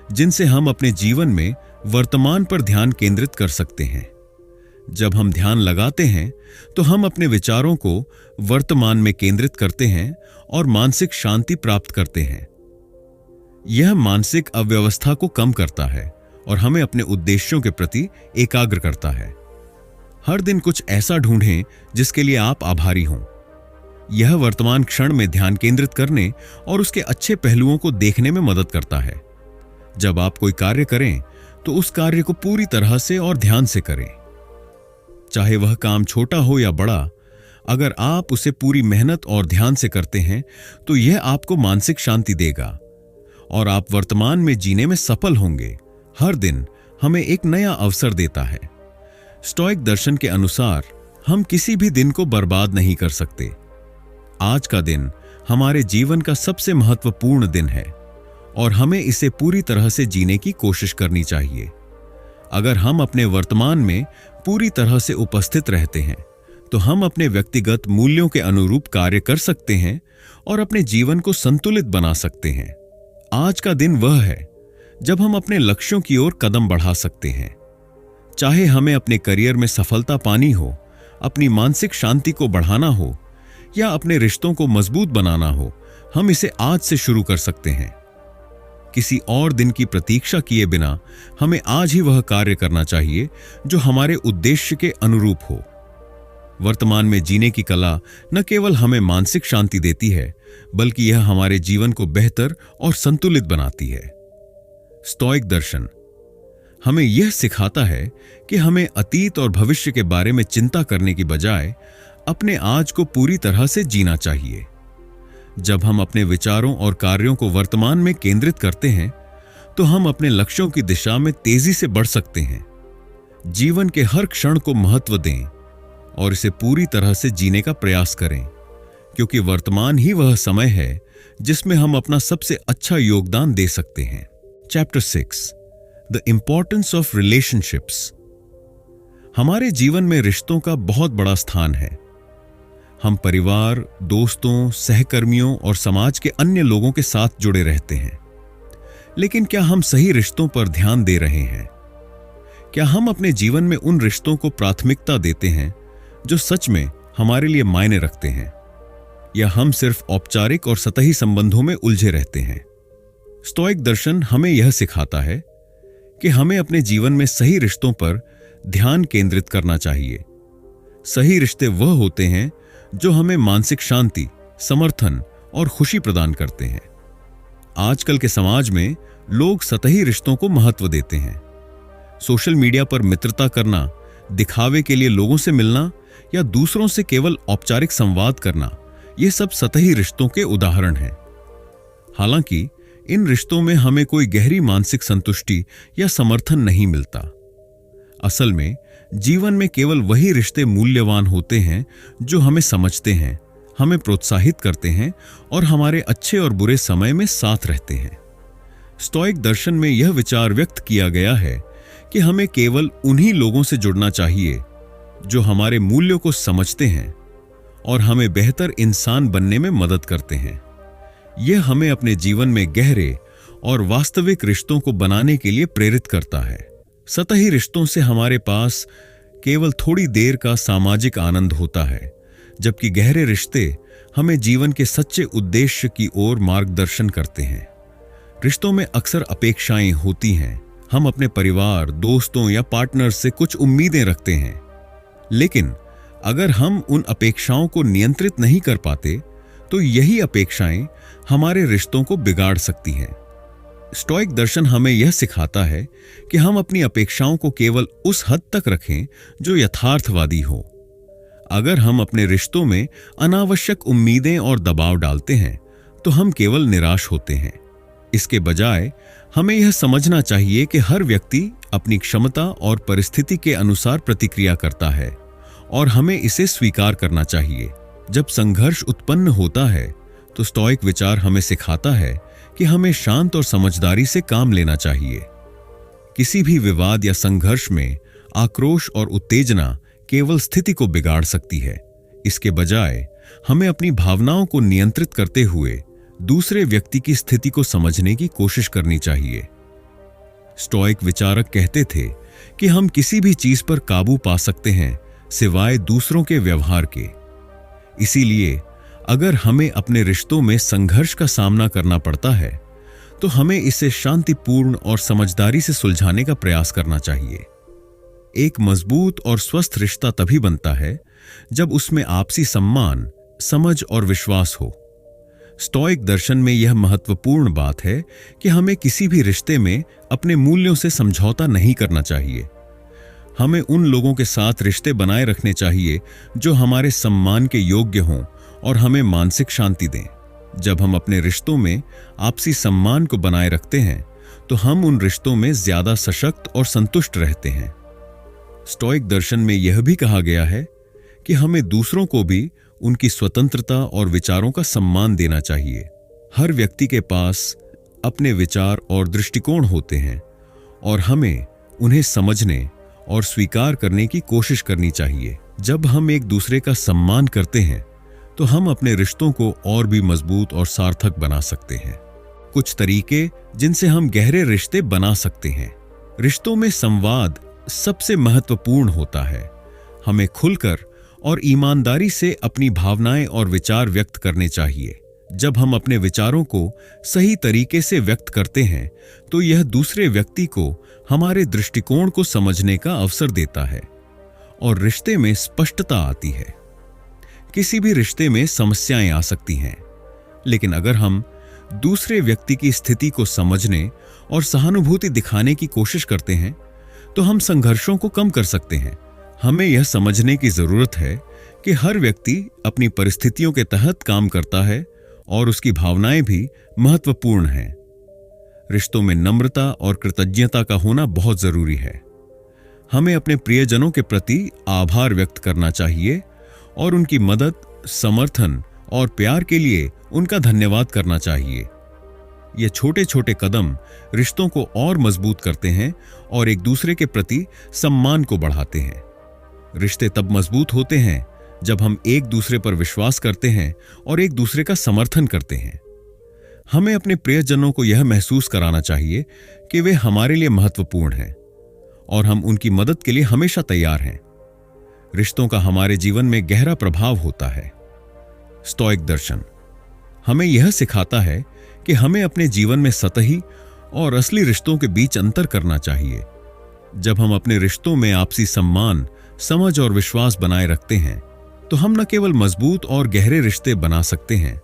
जिनसे हम अपने जीवन में वर्तमान पर ध्यान केंद्रित कर सकते हैं। जब हम ध्यान लगाते हैं तो हम अपने विचारों को वर्तमान में केंद्रित करते हैं और मानसिक शांति प्राप्त करते हैं। यह मानसिक अव्यवस्था को कम करता है और हमें अपने उद्देश्यों के प्रति एकाग्र करता है। हर दिन कुछ ऐसा ढूंढें जिसके लिए आप आभारी हों। यह वर्तमान क्षण में ध्यान केंद्रित करने और उसके अच्छे पहलुओं को देखने में मदद करता है। जब आप कोई कार्य करें तो उस कार्य को पूरी तरह से और ध्यान से करें। चाहे वह काम छोटा हो या बड़ा, अगर आप उसे पूरी मेहनत और ध्यान से करते हैं तो यह आपको मानसिक शांति देगा और आप वर्तमान में जीने में सफल होंगे। हर दिन हमें एक नया अवसर देता है। स्टोइक दर्शन के अनुसार हम किसी भी दिन को बर्बाद नहीं कर सकते। आज का दिन हमारे जीवन का सबसे महत्वपूर्ण दिन है और हमें इसे पूरी तरह से जीने की कोशिश करनी चाहिए। अगर हम अपने वर्तमान में पूरी तरह से उपस्थित रहते हैं तो हम अपने व्यक्तिगत मूल्यों के अनुरूप कार्य कर सकते हैं और अपने जीवन को संतुलित बना सकते हैं। आज का दिन वह है जब हम अपने लक्ष्यों की ओर कदम बढ़ा सकते हैं। चाहे हमें अपने करियर में सफलता पानी हो, अपनी मानसिक शांति को बढ़ाना हो या अपने रिश्तों को मजबूत बनाना हो, हम इसे आज से शुरू कर सकते हैं। किसी और दिन की प्रतीक्षा किए बिना हमें आज ही वह कार्य करना चाहिए जो हमारे उद्देश्य के अनुरूप हो। वर्तमान में जीने की कला न केवल हमें मानसिक शांति देती है, बल्कि यह हमारे जीवन को बेहतर और संतुलित बनाती है। स्टोइक दर्शन हमें यह सिखाता है कि हमें अतीत और भविष्य के बारे में चिंता करने की बजाय अपने आज को पूरी तरह से जीना चाहिए। जब हम अपने विचारों और कार्यों को वर्तमान में केंद्रित करते हैं तो हम अपने लक्ष्यों की दिशा में तेजी से बढ़ सकते हैं। जीवन के हर क्षण को महत्व दें और इसे पूरी तरह से जीने का प्रयास करें, क्योंकि वर्तमान ही वह समय है जिसमें हम अपना सबसे अच्छा योगदान दे सकते हैं। Chapter 6 the importance of relationships. हमारे जीवन में रिश्तों का बहुत बड़ा स्थान है। हम परिवार, दोस्तों, सहकर्मियों और समाज के अन्य लोगों के साथ जुड़े रहते हैं। लेकिन क्या हम सही रिश्तों पर ध्यान दे रहे हैं? क्या हम अपने जीवन में उन रिश्तों को प्राथमिकता देते हैं जो सच में हमारे लिए मायने रखते हैं, या हम सिर्फ औपचारिक और सतही संबंधों में उलझे रहते हैं? स्टोइक दर्शन हमें यह सिखाता है कि हमें अपने जीवन में सही रिश्तों पर ध्यान केंद्रित करना चाहिए। सही रिश्ते वह होते हैं जो हमें मानसिक शांति, समर्थन और खुशी प्रदान करते हैं। आजकल के समाज में लोग सतही रिश्तों को महत्व देते हैं। सोशल मीडिया पर मित्रता करना, दिखावे के लिए लोगों से मिलना या दूसरों से केवल औपचारिक संवाद करना, ये सब सतही रिश्तों के उदाहरण हैं। हालांकि इन रिश्तों में हमें कोई गहरी मानसिक संतुष्टि या समर्थन नहीं मिलता। असल में जीवन में केवल वही रिश्ते मूल्यवान होते हैं जो हमें समझते हैं, हमें प्रोत्साहित करते हैं और हमारे अच्छे और बुरे समय में साथ रहते हैं। स्टोइक दर्शन में यह विचार व्यक्त किया गया है कि हमें केवल उन्हीं लोगों से जुड़ना चाहिए जो हमारे मूल्यों को समझते हैं और हमें बेहतर इंसान बनने में मदद करते हैं। यह हमें अपने जीवन में गहरे और वास्तविक रिश्तों को बनाने के लिए प्रेरित करता है। सतही रिश्तों से हमारे पास केवल थोड़ी देर का सामाजिक आनंद होता है, जबकि गहरे रिश्ते हमें जीवन के सच्चे उद्देश्य की ओर मार्गदर्शन करते हैं। रिश्तों में अक्सर अपेक्षाएं होती हैं। हम अपने परिवार, दोस्तों या पार्टनर से कुछ उम्मीदें रखते हैं, लेकिन अगर हम उन अपेक्षाओं को नियंत्रित नहीं कर पाते तो यही अपेक्षाएं हमारे रिश्तों को बिगाड़ सकती हैं। स्टोइक दर्शन हमें यह सिखाता है कि हम अपनी अपेक्षाओं को केवल उस हद तक रखें जो यथार्थवादी हो। अगर हम अपने रिश्तों में अनावश्यक उम्मीदें और दबाव डालते हैं तो हम केवल निराश होते हैं। इसके बजाय हमें यह समझना चाहिए कि हर व्यक्ति अपनी क्षमता और परिस्थिति के अनुसार प्रतिक्रिया करता है और हमें इसे स्वीकार करना चाहिए। जब संघर्ष उत्पन्न होता है तो स्टोइक विचार हमें सिखाता है कि हमें शांत और समझदारी से काम लेना चाहिए। किसी भी विवाद या संघर्ष में आक्रोश और उत्तेजना केवल स्थिति को बिगाड़ सकती है। इसके बजाय हमें अपनी भावनाओं को नियंत्रित करते हुए दूसरे व्यक्ति की स्थिति को समझने की कोशिश करनी चाहिए। स्टोइक विचारक कहते थे कि हम किसी भी चीज पर काबू पा सकते हैं सिवाय दूसरों के व्यवहार के। इसीलिए अगर हमें अपने रिश्तों में संघर्ष का सामना करना पड़ता है तो हमें इसे शांतिपूर्ण और समझदारी से सुलझाने का प्रयास करना चाहिए। एक मजबूत और स्वस्थ रिश्ता तभी बनता है जब उसमें आपसी सम्मान, समझ और विश्वास हो। स्टोइक दर्शन में यह महत्वपूर्ण बात है कि हमें किसी भी रिश्ते में अपने मूल्यों से समझौता नहीं करना चाहिए। हमें उन लोगों के साथ रिश्ते बनाए रखने चाहिए जो हमारे सम्मान के योग्य हों और हमें मानसिक शांति दें। जब हम अपने रिश्तों में आपसी सम्मान को बनाए रखते हैं तो हम उन रिश्तों में ज्यादा सशक्त और संतुष्ट रहते हैं। स्टोइक दर्शन में यह भी कहा गया है कि हमें दूसरों को भी उनकी स्वतंत्रता और विचारों का सम्मान देना चाहिए। हर व्यक्ति के पास अपने विचार और दृष्टिकोण होते हैं और हमें उन्हें समझने और स्वीकार करने की कोशिश करनी चाहिए। जब हम एक दूसरे का सम्मान करते हैं तो हम अपने रिश्तों को और भी मजबूत और सार्थक बना सकते हैं। कुछ तरीके जिनसे हम गहरे रिश्ते बना सकते हैं। रिश्तों में संवाद सबसे महत्वपूर्ण होता है। हमें खुलकर और ईमानदारी से अपनी भावनाएं और विचार व्यक्त करने चाहिए। जब हम अपने विचारों को सही तरीके से व्यक्त करते हैं तो यह दूसरे व्यक्ति को हमारे दृष्टिकोण को समझने का अवसर देता है और रिश्ते में स्पष्टता आती है। किसी भी रिश्ते में समस्याएं आ सकती हैं, लेकिन अगर हम दूसरे व्यक्ति की स्थिति को समझने और सहानुभूति दिखाने की कोशिश करते हैं तो हम संघर्षों को कम कर सकते हैं। हमें यह समझने की जरूरत है कि हर व्यक्ति अपनी परिस्थितियों के तहत काम करता है और उसकी भावनाएं भी महत्वपूर्ण हैं। रिश्तों में नम्रता और कृतज्ञता का होना बहुत जरूरी है। हमें अपने प्रियजनों के प्रति आभार व्यक्त करना चाहिए और उनकी मदद, समर्थन और प्यार के लिए उनका धन्यवाद करना चाहिए। ये छोटे छोटे कदम रिश्तों को और मजबूत करते हैं और एक दूसरे के प्रति सम्मान को बढ़ाते हैं। रिश्ते तब मजबूत होते हैं जब हम एक दूसरे पर विश्वास करते हैं और एक दूसरे का समर्थन करते हैं। हमें अपने प्रियजनों को यह महसूस कराना चाहिए कि वे हमारे लिए महत्वपूर्ण हैं और हम उनकी मदद के लिए हमेशा तैयार हैं। रिश्तों का हमारे जीवन में गहरा प्रभाव होता है। स्टोइक दर्शन हमें यह सिखाता है कि हमें अपने जीवन में सतही और असली रिश्तों के बीच अंतर करना चाहिए। जब हम अपने रिश्तों में आपसी सम्मान, समझ और विश्वास बनाए रखते हैं तो हम न केवल मजबूत और गहरे रिश्ते बना सकते हैं,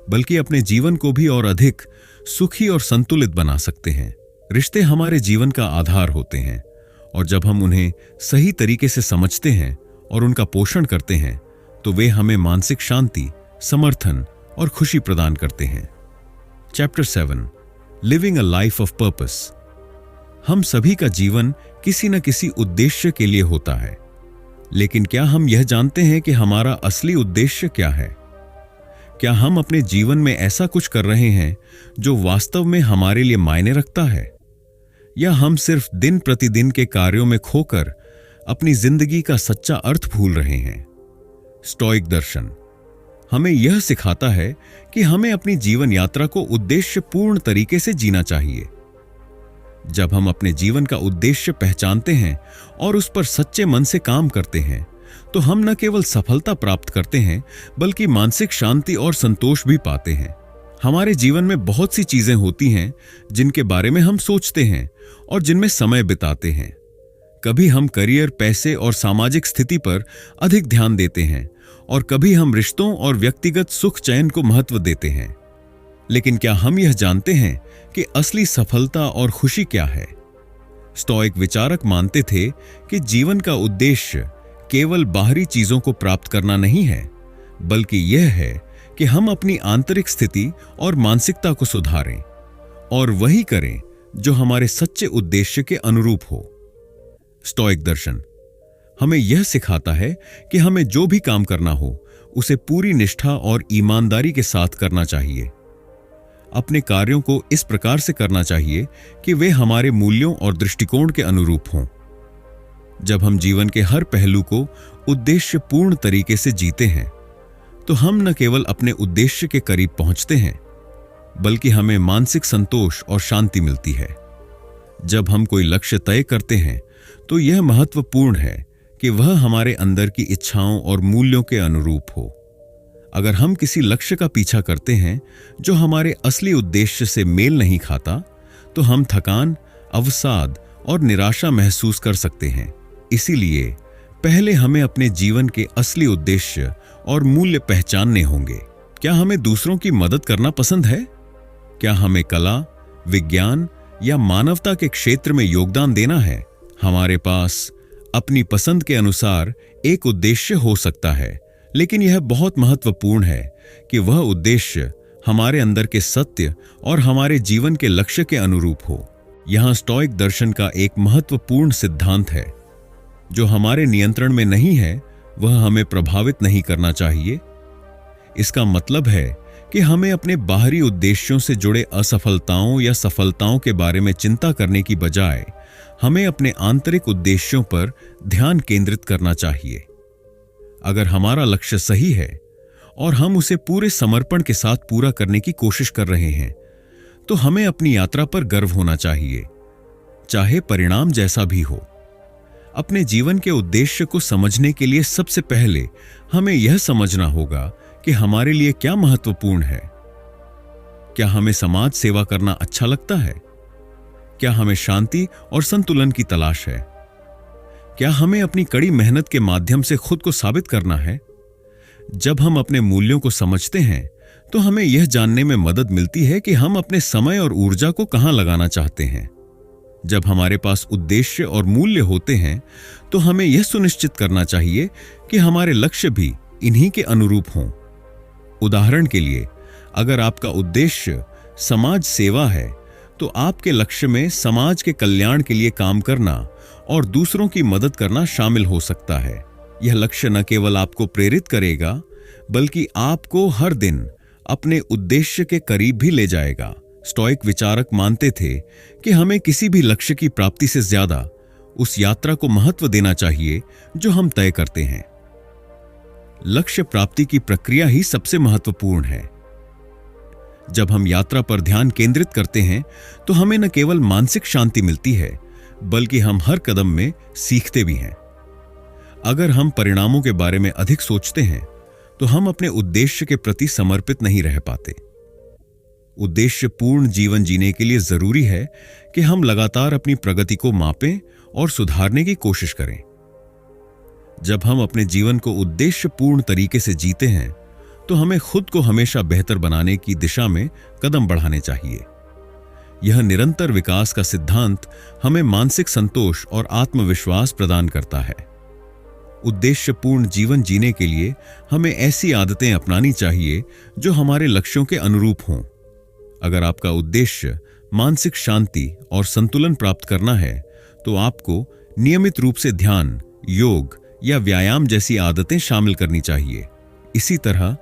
बल्कि अपने जीवन को भी और अधिक सुखी और संतुलित बना सकते हैं। रिश्ते हमारे जीवन का आधार होते हैं और जब हम उन्हें सही तरीके से समझते हैं और उनका पोषण करते हैं तो वे हमें मानसिक शांति, समर्थन और खुशी प्रदान करते हैं। Chapter 7 living a life of purpose. हम सभी का जीवन किसी न किसी उद्देश्य के लिए होता है, लेकिन क्या हम यह जानते हैं कि हमारा असली उद्देश्य क्या है? क्या हम अपने जीवन में ऐसा कुछ कर रहे हैं जो वास्तव में हमारे लिए मायने रखता है, या हम सिर्फ दिन प्रतिदिन के कार्यों में खोकर अपनी जिंदगी का सच्चा अर्थ भूल रहे हैं? स्टोइक दर्शन हमें यह सिखाता है कि हमें अपनी जीवन यात्रा को उद्देश्यपूर्ण तरीके से जीना चाहिए। जब हम अपने जीवन का उद्देश्य पहचानते हैं और उस पर सच्चे मन से काम करते हैं, तो हम न केवल सफलता प्राप्त करते हैं बल्कि मानसिक शांति और संतोष भी पाते हैं। हमारे जीवन में बहुत सी चीजें होती हैं जिनके बारे में हम सोचते हैं और जिनमें समय बिताते हैं। कभी हम करियर, पैसे और सामाजिक स्थिति पर अधिक ध्यान देते हैं और कभी हम रिश्तों और व्यक्तिगत सुख चैन को महत्व देते हैं। लेकिन क्या हम यह जानते हैं कि असली सफलता और खुशी क्या है? स्टोइक विचारक मानते थे कि जीवन का उद्देश्य केवल बाहरी चीजों को प्राप्त करना नहीं है, बल्कि यह है कि हम अपनी आंतरिक स्थिति और मानसिकता को सुधारें और वही करें जो हमारे सच्चे उद्देश्य के अनुरूप हो। स्टोइक दर्शन हमें यह सिखाता है कि हमें जो भी काम करना हो उसे पूरी निष्ठा और ईमानदारी के साथ करना चाहिए। अपने कार्यों को इस प्रकार से करना चाहिए कि वे हमारे मूल्यों और दृष्टिकोण के अनुरूप हों। जब हम जीवन के हर पहलू को उद्देश्यपूर्ण तरीके से जीते हैं, तो हम न केवल अपने उद्देश्य के करीब पहुंचते हैं, बल्कि हमें मानसिक संतोष और शांति मिलती है। जब हम कोई लक्ष्य तय करते हैं, तो यह महत्वपूर्ण है कि वह हमारे अंदर की इच्छाओं और मूल्यों के अनुरूप हो। अगर हम किसी लक्ष्य का पीछा करते हैं जो हमारे असली उद्देश्य से मेल नहीं खाता, तो हम थकान, अवसाद और निराशा महसूस कर सकते हैं। इसीलिए पहले हमें अपने जीवन के असली उद्देश्य और मूल्य पहचानने होंगे। क्या हमें दूसरों की मदद करना पसंद है? क्या हमें कला, विज्ञान या मानवता के क्षेत्र में योगदान देना है? हमारे पास अपनी पसंद के अनुसार एक उद्देश्य हो सकता है, लेकिन यह बहुत महत्वपूर्ण है कि वह उद्देश्य हमारे अंदर के सत्य और हमारे जीवन के लक्ष्य के अनुरूप हो। यहां स्टोइक दर्शन का एक महत्वपूर्ण सिद्धांत है, जो हमारे नियंत्रण में नहीं है वह हमें प्रभावित नहीं करना चाहिए। इसका मतलब है कि हमें अपने बाहरी उद्देश्यों से जुड़े असफलताओं या सफलताओं के बारे में चिंता करने की बजाय हमें अपने आंतरिक उद्देश्यों पर ध्यान केंद्रित करना चाहिए। अगर हमारा लक्ष्य सही है और हम उसे पूरे समर्पण के साथ पूरा करने की कोशिश कर रहे हैं, तो हमें अपनी यात्रा पर गर्व होना चाहिए, चाहे परिणाम जैसा भी हो। अपने जीवन के उद्देश्य को समझने के लिए सबसे पहले हमें यह समझना होगा कि हमारे लिए क्या महत्वपूर्ण है। क्या हमें समाज सेवा करना अच्छा लगता है? क्या हमें शांति और संतुलन की तलाश है? क्या हमें अपनी कड़ी मेहनत के माध्यम से खुद को साबित करना है? जब हम अपने मूल्यों को समझते हैं, तो हमें यह जानने में मदद मिलती है कि हम अपने समय और ऊर्जा को कहां लगाना चाहते हैं। जब हमारे पास उद्देश्य और मूल्य होते हैं, तो हमें यह सुनिश्चित करना चाहिए कि हमारे लक्ष्य भी इन्हीं के अनुरूप हों। उदाहरण के लिए, अगर आपका उद्देश्य समाज सेवा है, तो आपके लक्ष्य में समाज के कल्याण के लिए काम करना और दूसरों की मदद करना शामिल हो सकता है। यह लक्ष्य न केवल आपको प्रेरित करेगा, बल्कि आपको हर दिन अपने उद्देश्य के करीब भी ले जाएगा। स्टोइक विचारक मानते थे कि हमें किसी भी लक्ष्य की प्राप्ति से ज्यादा उस यात्रा को महत्व देना चाहिए जो हम तय करते हैं। लक्ष्य प्राप्ति की प्रक्रिया ही सबसे महत्वपूर्ण है। जब हम यात्रा पर ध्यान केंद्रित करते हैं, तो हमें न केवल मानसिक शांति मिलती है, बल्कि हम हर कदम में सीखते भी हैं। अगर हम परिणामों के बारे में अधिक सोचते हैं, तो हम अपने उद्देश्य के प्रति समर्पित नहीं रह पाते। उद्देश्यपूर्ण जीवन जीने के लिए जरूरी है कि हम लगातार अपनी प्रगति को मापें और सुधारने की कोशिश करें। जब हम अपने जीवन को उद्देश्यपूर्ण तरीके से जीते हैं, तो हमें खुद को हमेशा बेहतर बनाने की दिशा में कदम बढ़ाने चाहिए। यह निरंतर विकास का सिद्धांत हमें मानसिक संतोष और आत्मविश्वास प्रदान करता है। उद्देश्यपूर्ण जीवन जीने के लिए हमें ऐसी आदतें अपनानी चाहिए जो हमारे लक्ष्यों के अनुरूप हों। अगर आपका उद्देश्य मानसिक शांति और संतुलन प्राप्त करना है, तो आपको नियमित रूप से ध्यान, योग या व्यायाम जैसी आदतें शामिल करनी चाहिए। इसी तरह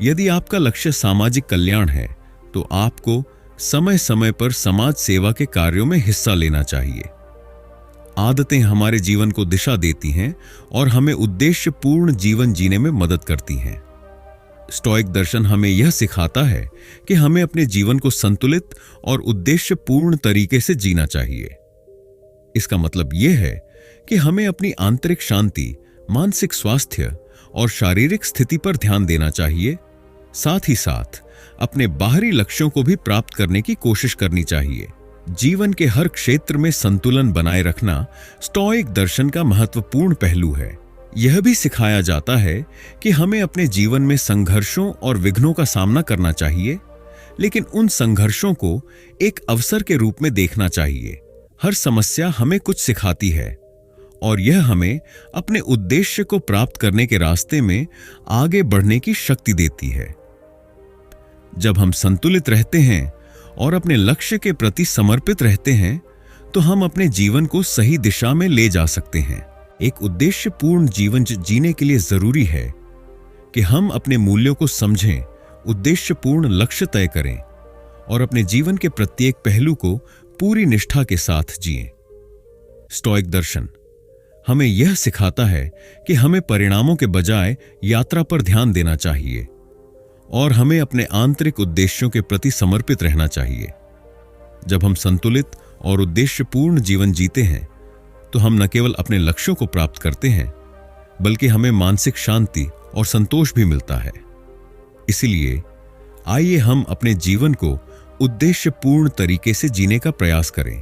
यदि आपका लक्ष्य सामाजिक कल्याण है तो आपको समय समय पर समाज सेवा के कार्यों में हिस्सा लेना चाहिए। आदतें हमारे जीवन को दिशा देती हैं और हमें उद्देश्यपूर्ण जीवन जीने में मदद करती हैं। स्टोइक दर्शन हमें यह सिखाता है कि हमें अपने जीवन को संतुलित और उद्देश्यपूर्ण तरीके से जीना चाहिए। इसका मतलब यह है कि हमें अपनी आंतरिक शांति, मानसिक स्वास्थ्य और शारीरिक स्थिति पर ध्यान देना चाहिए। साथ ही साथ अपने बाहरी लक्ष्यों को भी प्राप्त करने की कोशिश करनी चाहिए। जीवन के हर क्षेत्र में संतुलन बनाए रखना स्टोइक दर्शन का महत्वपूर्ण पहलू है। यह भी सिखाया जाता है कि हमें अपने जीवन में संघर्षों और विघ्नों का सामना करना चाहिए, लेकिन उन संघर्षों को एक अवसर के रूप में देखना चाहिए। हर समस्या हमें कुछ सिखाती है और यह हमें अपने उद्देश्य को प्राप्त करने के रास्ते में आगे बढ़ने की शक्ति देती है। जब हम संतुलित रहते हैं और अपने लक्ष्य के प्रति समर्पित रहते हैं तो हम अपने जीवन को सही दिशा में ले जा सकते हैं। एक उद्देश्यपूर्ण जीवन जीने के लिए जरूरी है कि हम अपने मूल्यों को समझें, उद्देश्यपूर्ण लक्ष्य तय करें और अपने जीवन के प्रत्येक पहलू को पूरी निष्ठा के साथ जिएं। स्टोइक दर्शन हमें यह सिखाता है कि हमें परिणामों के बजाय यात्रा पर ध्यान देना चाहिए और हमें अपने आंतरिक उद्देश्यों के प्रति समर्पित रहना चाहिए। जब हम संतुलित और उद्देश्यपूर्ण जीवन जीते हैं तो हम न केवल अपने लक्ष्यों को प्राप्त करते हैं, बल्कि हमें मानसिक शांति और संतोष भी मिलता है। इसलिए आइए हम अपने जीवन को उद्देश्यपूर्ण तरीके से जीने का प्रयास करें,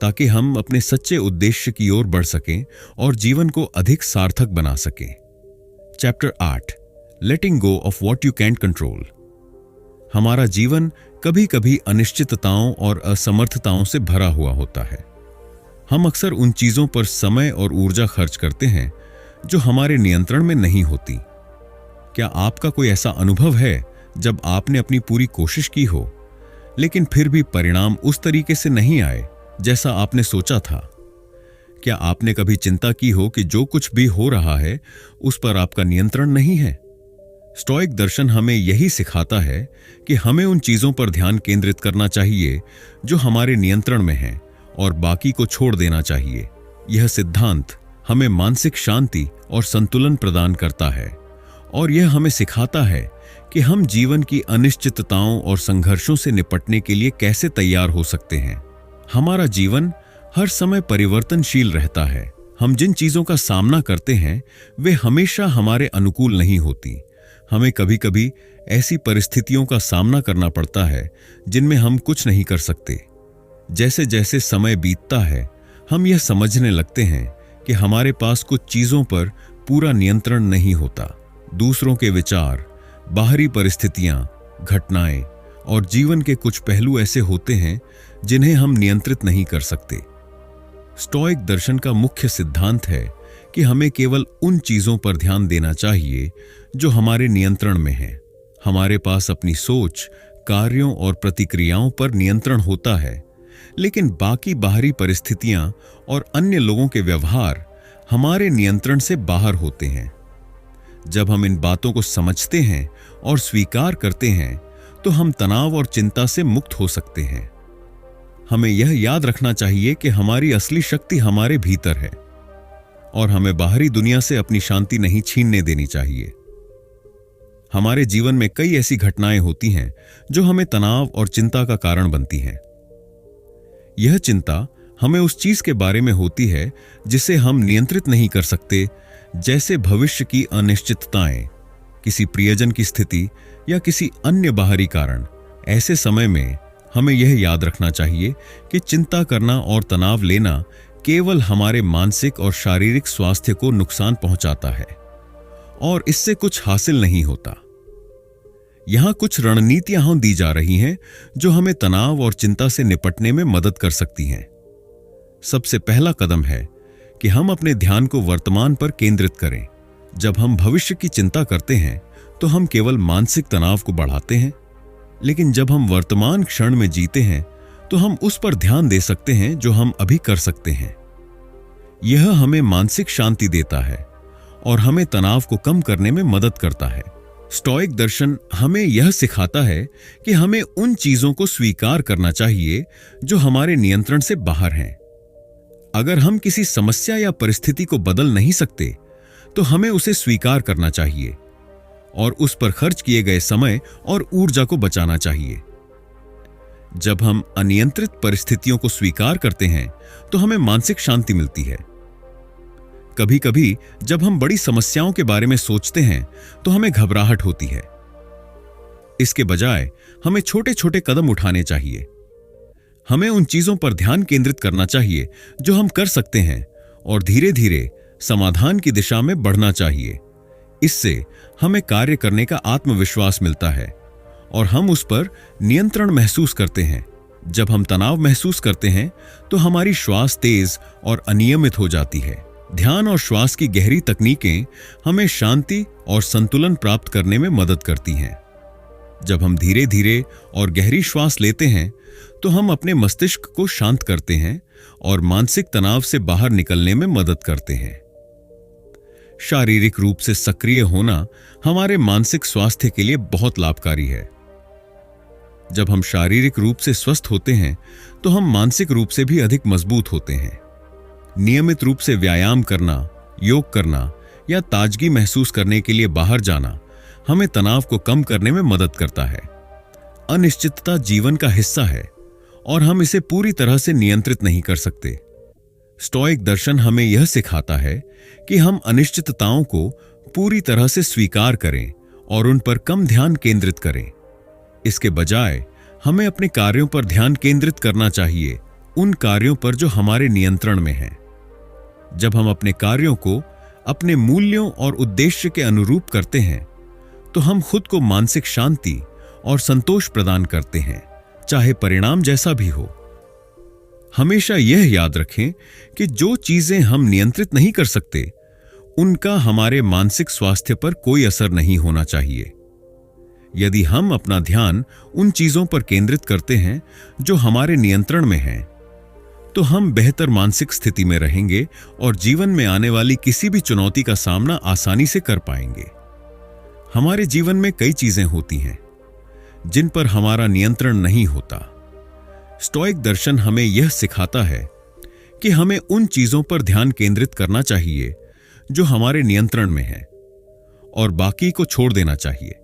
ताकि हम अपने सच्चे उद्देश्य की ओर बढ़ सकें और जीवन को अधिक सार्थक बना सकें। Chapter 8 letting go of what you can't control. हमारा जीवन कभी कभी अनिश्चितताओं और असमर्थताओं से भरा हुआ होता है। हम अक्सर उन चीजों पर समय और ऊर्जा खर्च करते हैं जो हमारे नियंत्रण में नहीं होती। क्या आपका कोई ऐसा अनुभव है जब आपने अपनी पूरी कोशिश की हो, लेकिन फिर भी परिणाम उस तरीके से नहीं आए जैसा आपने सोचा था? क्या आपने कभी चिंता की हो कि जो कुछ भी हो रहा है उस पर आपका नियंत्रण नहीं है? स्टोइक दर्शन हमें यही सिखाता है कि हमें उन चीजों पर ध्यान केंद्रित करना चाहिए जो हमारे नियंत्रण में हैं और बाकी को छोड़ देना चाहिए। यह सिद्धांत हमें मानसिक शांति और संतुलन प्रदान करता है और यह हमें सिखाता है कि हम जीवन की अनिश्चितताओं और संघर्षों से निपटने के लिए कैसे तैयार हो सकते हैं। हमारा जीवन हर समय परिवर्तनशील रहता है। हम जिन चीजों का सामना करते हैं वे हमेशा हमारे अनुकूल नहीं होती। हमें कभी कभी ऐसी परिस्थितियों का सामना करना पड़ता है जिनमें हम कुछ नहीं कर सकते। जैसे जैसे समय बीतता है हम यह समझने लगते हैं कि हमारे पास कुछ चीजों पर पूरा नियंत्रण नहीं होता। दूसरों के विचार, बाहरी परिस्थितियां, घटनाएं और जीवन के कुछ पहलू ऐसे होते हैं जिन्हें हम नियंत्रित नहीं कर सकते। स्टोइक दर्शन का मुख्य सिद्धांत है कि हमें केवल उन चीजों पर ध्यान देना चाहिए जो हमारे नियंत्रण में हैं। हमारे पास अपनी सोच, कार्यों और प्रतिक्रियाओं पर नियंत्रण होता है, लेकिन बाकी बाहरी परिस्थितियां और अन्य लोगों के व्यवहार हमारे नियंत्रण से बाहर होते हैं। जब हम इन बातों को समझते हैं और स्वीकार करते हैं तो हम तनाव और चिंता से मुक्त हो सकते हैं। हमें यह याद रखना चाहिए कि हमारी असली शक्ति हमारे भीतर है और हमें बाहरी दुनिया से अपनी शांति नहीं छीनने देनी चाहिए। हमारे जीवन में कई ऐसी घटनाएं होती हैं जो हमें तनाव और चिंता का कारण बनती हैं। यह चिंता हमें उस चीज के बारे में होती है जिसे हम नियंत्रित नहीं कर सकते, जैसे भविष्य की अनिश्चितताएं, किसी प्रियजन की स्थिति या किसी अन्य बाहरी कारण। ऐसे समय में हमें यह याद रखना चाहिए कि चिंता करना और तनाव लेना केवल हमारे मानसिक और शारीरिक स्वास्थ्य को नुकसान पहुंचाता है और इससे कुछ हासिल नहीं होता। यहां कुछ रणनीतियां दी जा रही हैं जो हमें तनाव और चिंता से निपटने में मदद कर सकती हैं। सबसे पहला कदम है कि हम अपने ध्यान को वर्तमान पर केंद्रित करें। जब हम भविष्य की चिंता करते हैं तो हम केवल मानसिक तनाव को बढ़ाते हैं, लेकिन जब हम वर्तमान क्षण में जीते हैं तो हम उस पर ध्यान दे सकते हैं जो हम अभी कर सकते हैं। यह हमें मानसिक शांति देता है और हमें तनाव को कम करने में मदद करता है। स्टोइक दर्शन हमें यह सिखाता है कि हमें उन चीजों को स्वीकार करना चाहिए जो हमारे नियंत्रण से बाहर हैं। अगर हम किसी समस्या या परिस्थिति को बदल नहीं सकते, तो हमें उसे स्वीकार करना चाहिए और उस पर खर्च किए गए समय और ऊर्जा को बचाना चाहिए। जब हम अनियंत्रित परिस्थितियों को स्वीकार करते हैं, तो हमें मानसिक शांति मिलती है। कभी-कभी जब हम बड़ी समस्याओं के बारे में सोचते हैं, तो हमें घबराहट होती है। इसके बजाय हमें छोटे-छोटे कदम उठाने चाहिए। हमें उन चीजों पर ध्यान केंद्रित करना चाहिए जो हम कर सकते हैं और धीरे-धीरे समाधान की दिशा में बढ़ना चाहिए। इससे हमें कार्य करने का आत्मविश्वास मिलता है और हम उस पर नियंत्रण महसूस करते हैं। जब हम तनाव महसूस करते हैं, तो हमारी श्वास तेज और अनियमित हो जाती है। ध्यान और श्वास की गहरी तकनीकें हमें शांति और संतुलन प्राप्त करने में मदद करती हैं। जब हम धीरे धीरे और गहरी श्वास लेते हैं, तो हम अपने मस्तिष्क को शांत करते हैं और मानसिक तनाव से बाहर निकलने में मदद करते हैं। शारीरिक रूप से सक्रिय होना हमारे मानसिक स्वास्थ्य के लिए बहुत लाभकारी है। जब हम शारीरिक रूप से स्वस्थ होते हैं, तो हम मानसिक रूप से भी अधिक मजबूत होते हैं। नियमित रूप से व्यायाम करना, योग करना या ताजगी महसूस करने के लिए बाहर जाना हमें तनाव को कम करने में मदद करता है। अनिश्चितता जीवन का हिस्सा है और हम इसे पूरी तरह से नियंत्रित नहीं कर सकते। स्टोइक दर्शन हमें यह सिखाता है कि हम अनिश्चितताओं को पूरी तरह से स्वीकार करें और उन पर कम ध्यान केंद्रित करें। इसके बजाय हमें अपने कार्यों पर ध्यान केंद्रित करना चाहिए, उन कार्यों पर जो हमारे नियंत्रण में हैं। जब हम अपने कार्यों को अपने मूल्यों और उद्देश्य के अनुरूप करते हैं, तो हम खुद को मानसिक शांति और संतोष प्रदान करते हैं, चाहे परिणाम जैसा भी हो। हमेशा यह याद रखें कि जो चीजें हम नियंत्रित नहीं कर सकते, उनका हमारे मानसिक स्वास्थ्य पर कोई असर नहीं होना चाहिए। यदि हम अपना ध्यान उन चीजों पर केंद्रित करते हैं जो हमारे नियंत्रण में हैं, तो हम बेहतर मानसिक स्थिति में रहेंगे और जीवन में आने वाली किसी भी चुनौती का सामना आसानी से कर पाएंगे। हमारे जीवन में कई चीजें होती हैं जिन पर हमारा नियंत्रण नहीं होता। स्टोइक दर्शन हमें यह सिखाता है कि हमें उन चीजों पर ध्यान केंद्रित करना चाहिए जो हमारे नियंत्रण में हैं और बाकी को छोड़ देना चाहिए।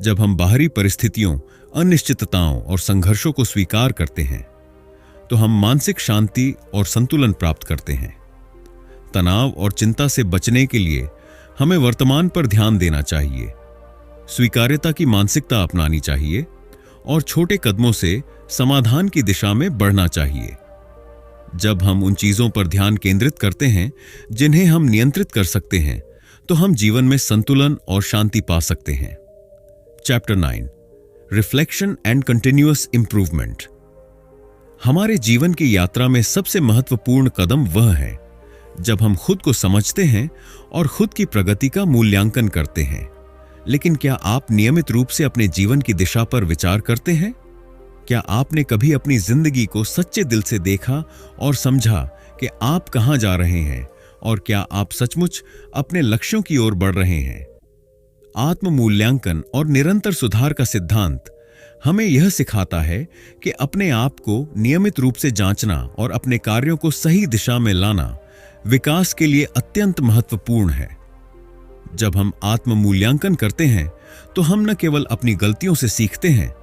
जब हम बाहरी परिस्थितियों, अनिश्चितताओं और संघर्षों को स्वीकार करते हैं, तो हम मानसिक शांति और संतुलन प्राप्त करते हैं। तनाव और चिंता से बचने के लिए हमें वर्तमान पर ध्यान देना चाहिए, स्वीकार्यता की मानसिकता अपनानी चाहिए और छोटे कदमों से समाधान की दिशा में बढ़ना चाहिए। जब हम उन चीजों पर ध्यान केंद्रित करते हैं जिन्हें हम नियंत्रित कर सकते हैं, तो हम जीवन में संतुलन और शांति पा सकते हैं। Chapter 9, reflection and continuous improvement. हमारे जीवन की यात्रा में सबसे महत्वपूर्ण कदम वह है जब हम खुद को समझते हैं और खुद की प्रगति का मूल्यांकन करते हैं। लेकिन क्या आप नियमित रूप से अपने जीवन की दिशा पर विचार करते हैं? क्या आपने कभी अपनी जिंदगी को सच्चे दिल से देखा और समझा कि आप कहां जा रहे हैं और क्या आप सचमुच अपने लक्ष्यों की ओर बढ़ रहे हैं? आत्म मूल्यांकन और निरंतर सुधार का सिद्धांत हमें यह सिखाता है कि अपने आप को नियमित रूप से जांचना और अपने कार्यों को सही दिशा में लाना विकास के लिए अत्यंत महत्वपूर्ण है। जब हम आत्म मूल्यांकन करते हैं, तो हम न केवल अपनी गलतियों से सीखते हैं,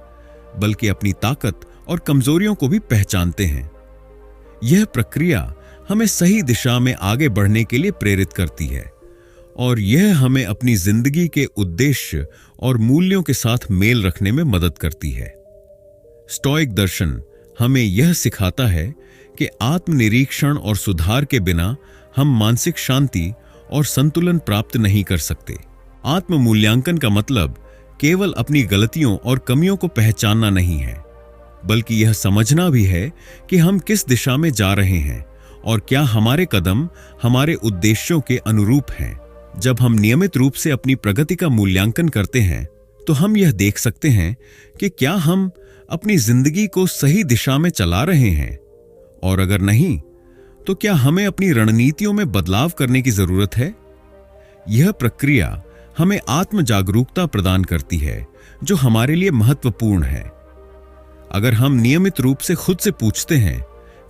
बल्कि अपनी ताकत और कमजोरियों को भी पहचानते हैं। यह प्रक्रिया हमें सही दिशा में आगे बढ़ने के लिए प्रेरित करती है और यह हमें अपनी जिंदगी के उद्देश्य और मूल्यों के साथ मेल रखने में मदद करती है। स्टोइक दर्शन हमें यह सिखाता है कि आत्मनिरीक्षण और सुधार के बिना हम मानसिक शांति और संतुलन प्राप्त नहीं कर सकते। आत्म मूल्यांकन का मतलब केवल अपनी गलतियों और कमियों को पहचानना नहीं है, बल्कि यह समझना भी है कि हम किस दिशा में जा रहे हैं और क्या हमारे कदम हमारे उद्देश्यों के अनुरूप हैं। जब हम नियमित रूप से अपनी प्रगति का मूल्यांकन करते हैं, तो हम यह देख सकते हैं कि क्या हम अपनी जिंदगी को सही दिशा में चला रहे हैं, और अगर नहीं, तो क्या हमें अपनी रणनीतियों में बदलाव करने की जरूरत है। यह प्रक्रिया हमें आत्म जागरूकता प्रदान करती है जो हमारे लिए महत्वपूर्ण है। अगर हम नियमित रूप से खुद से पूछते हैं,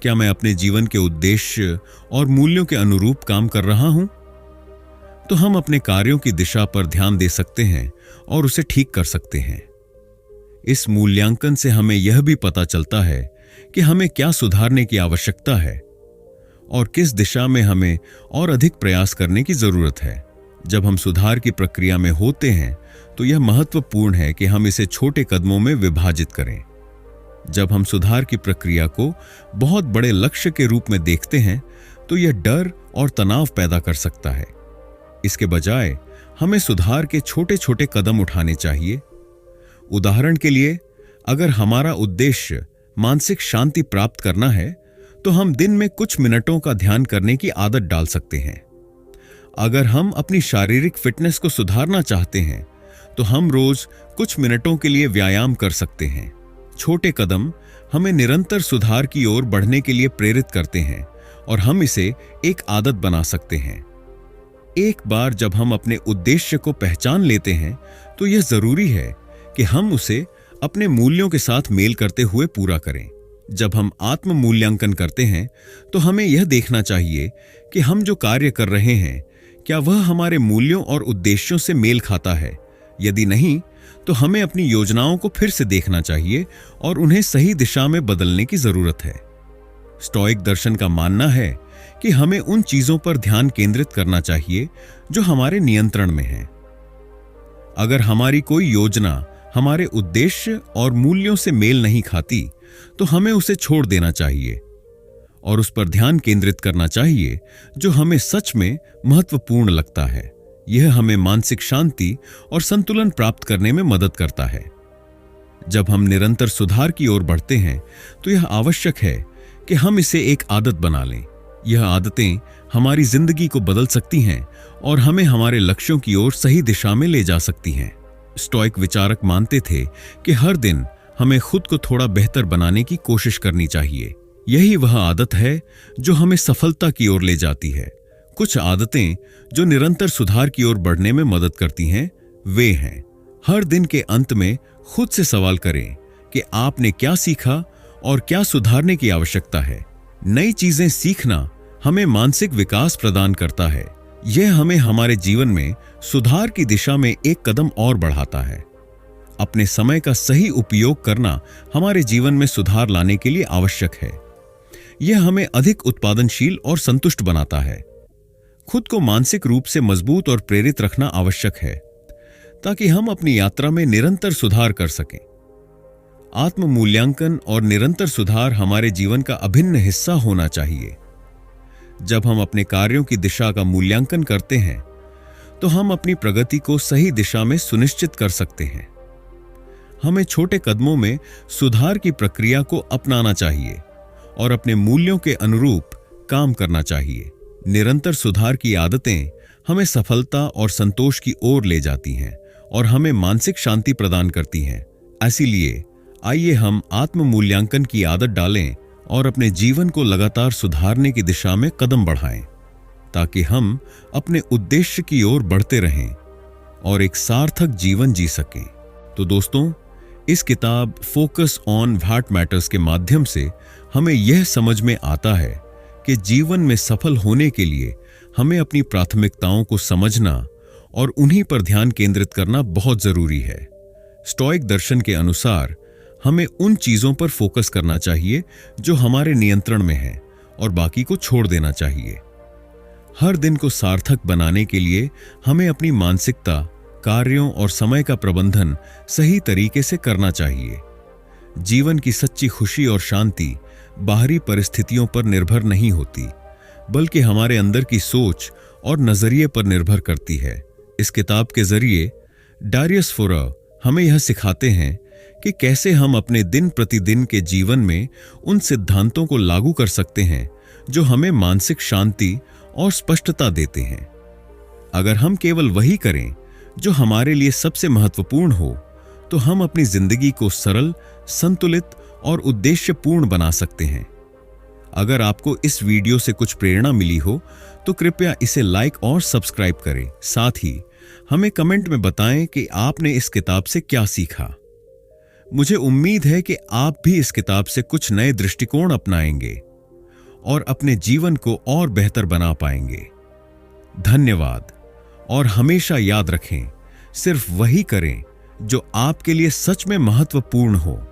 क्या मैं अपने जीवन के उद्देश्य और मूल्यों के अनुरूप काम कर रहा हूं, तो हम अपने कार्यों की दिशा पर ध्यान दे सकते हैं और उसे ठीक कर सकते हैं। इस मूल्यांकन से हमें यह भी पता चलता है कि हमें क्या सुधारने की आवश्यकता है और किस दिशा में हमें और अधिक प्रयास करने की जरूरत है। जब हम सुधार की प्रक्रिया में होते हैं तो यह महत्वपूर्ण है कि हम इसे छोटे कदमों में विभाजित करें। जब हम सुधार की प्रक्रिया को बहुत बड़े लक्ष्य के रूप में देखते हैं तो यह डर और तनाव पैदा कर सकता है। इसके बजाय हमें सुधार के छोटे छोटे कदम उठाने चाहिए। उदाहरण के लिए, अगर हमारा उद्देश्य मानसिक शांति प्राप्त करना है तो हम दिन में कुछ मिनटों का ध्यान करने की आदत डाल सकते हैं। अगर हम अपनी शारीरिक फिटनेस को सुधारना चाहते हैं तो हम रोज कुछ मिनटों के लिए व्यायाम कर सकते हैं। छोटे कदम हमें निरंतर सुधार की ओर बढ़ने के लिए प्रेरित करते हैं और हम इसे एक आदत बना सकते हैं। एक बार जब हम अपने उद्देश्य को पहचान लेते हैं तो यह जरूरी है कि हम उसे अपने मूल्यों के साथ मेल करते हुए पूरा करें। जब हम आत्म मूल्यांकन करते हैं तो हमें यह देखना चाहिए कि हम जो कार्य कर रहे हैं क्या वह हमारे मूल्यों और उद्देश्यों से मेल खाता है। यदि नहीं तो हमें अपनी योजनाओं को फिर से देखना चाहिए और उन्हें सही दिशा में बदलने की जरूरत है। स्टोइक दर्शन का मानना है कि हमें उन चीजों पर ध्यान केंद्रित करना चाहिए जो हमारे नियंत्रण में हैं। अगर हमारी कोई योजना हमारे उद्देश्य और मूल्यों से मेल नहीं खाती तो हमें उसे छोड़ देना चाहिए और उस पर ध्यान केंद्रित करना चाहिए जो हमें सच में महत्वपूर्ण लगता है। यह हमें मानसिक शांति और संतुलन प्राप्त करने में मदद करता है। जब हम निरंतर सुधार की ओर बढ़ते हैं तो यह आवश्यक है कि हम इसे एक आदत बना लें। यह आदतें हमारी जिंदगी को बदल सकती हैं और हमें हमारे लक्ष्यों की ओर सही दिशा में ले जा सकती हैं। स्टोइक विचारक मानते थे कि हर दिन हमें खुद को थोड़ा बेहतर बनाने की कोशिश करनी चाहिए। यही वह आदत है जो हमें सफलता की ओर ले जाती है। कुछ आदतें जो निरंतर सुधार की ओर बढ़ने में मदद करती हैं वे हैं, हर दिन के अंत में खुद से सवाल करें कि आपने क्या सीखा और क्या सुधारने की आवश्यकता है। नई चीजें सीखना हमें मानसिक विकास प्रदान करता है। यह हमें हमारे जीवन में सुधार की दिशा में एक कदम और बढ़ाता है। अपने समय का सही उपयोग करना हमारे जीवन में सुधार लाने के लिए आवश्यक है। यह हमें अधिक उत्पादनशील और संतुष्ट बनाता है। खुद को मानसिक रूप से मजबूत और प्रेरित रखना आवश्यक है ताकि हम अपनी यात्रा में निरंतर सुधार कर सकें। आत्म मूल्यांकन और निरंतर सुधार हमारे जीवन का अभिन्न हिस्सा होना चाहिए। जब हम अपने कार्यों की दिशा का मूल्यांकन करते हैं तो हम अपनी प्रगति को सही दिशा में सुनिश्चित कर सकते हैं। हमें छोटे कदमों में सुधार की प्रक्रिया को अपनाना चाहिए और अपने मूल्यों के अनुरूप काम करना चाहिए। निरंतर सुधार की आदतें हमें सफलता और संतोष की ओर ले जाती हैं और हमें मानसिक शांति प्रदान करती हैं। इसीलिए आइए हम आत्म मूल्यांकन की आदत डालें और अपने जीवन को लगातार सुधारने की दिशा में कदम बढ़ाएं ताकि हम अपने उद्देश्य की ओर बढ़ते रहें और एक सार्थक जीवन जी सकें। तो दोस्तों, इस किताब फोकस ऑन व्हाट मैटर्स के माध्यम से हमें यह समझ में आता है कि जीवन में सफल होने के लिए हमें अपनी प्राथमिकताओं को समझना और उन्हीं पर ध्यान केंद्रित करना बहुत जरूरी है। स्टोइक दर्शन के अनुसार हमें उन चीजों पर फोकस करना चाहिए जो हमारे नियंत्रण में हैं और बाकी को छोड़ देना चाहिए। हर दिन को सार्थक बनाने के लिए हमें अपनी मानसिकता, कार्यों और समय का प्रबंधन सही तरीके से करना चाहिए। जीवन की सच्ची खुशी और शांति बाहरी परिस्थितियों पर निर्भर नहीं होती, बल्कि हमारे अंदर की सोच और नजरिए पर निर्भर करती है। इस किताब के जरिए डारियस फोरा हमें यह सिखाते हैं कि कैसे हम अपने दिन प्रतिदिन के जीवन में उन सिद्धांतों को लागू कर सकते हैं जो हमें मानसिक शांति और स्पष्टता देते हैं। अगर हम केवल वही करें जो हमारे लिए सबसे महत्वपूर्ण हो, तो हम अपनी जिंदगी को सरल, संतुलित और उद्देश्यपूर्ण बना सकते हैं। अगर आपको इस वीडियो से कुछ प्रेरणा मिली हो तो कृपया इसे लाइक और सब्सक्राइब करें। साथ ही हमें कमेंट में बताएं कि आपने इस किताब से क्या सीखा। मुझे उम्मीद है कि आप भी इस किताब से कुछ नए दृष्टिकोण अपनाएंगे और अपने जीवन को और बेहतर बना पाएंगे। धन्यवाद। और हमेशा याद रखें, सिर्फ वही करें जो आपके लिए सच में महत्वपूर्ण हो।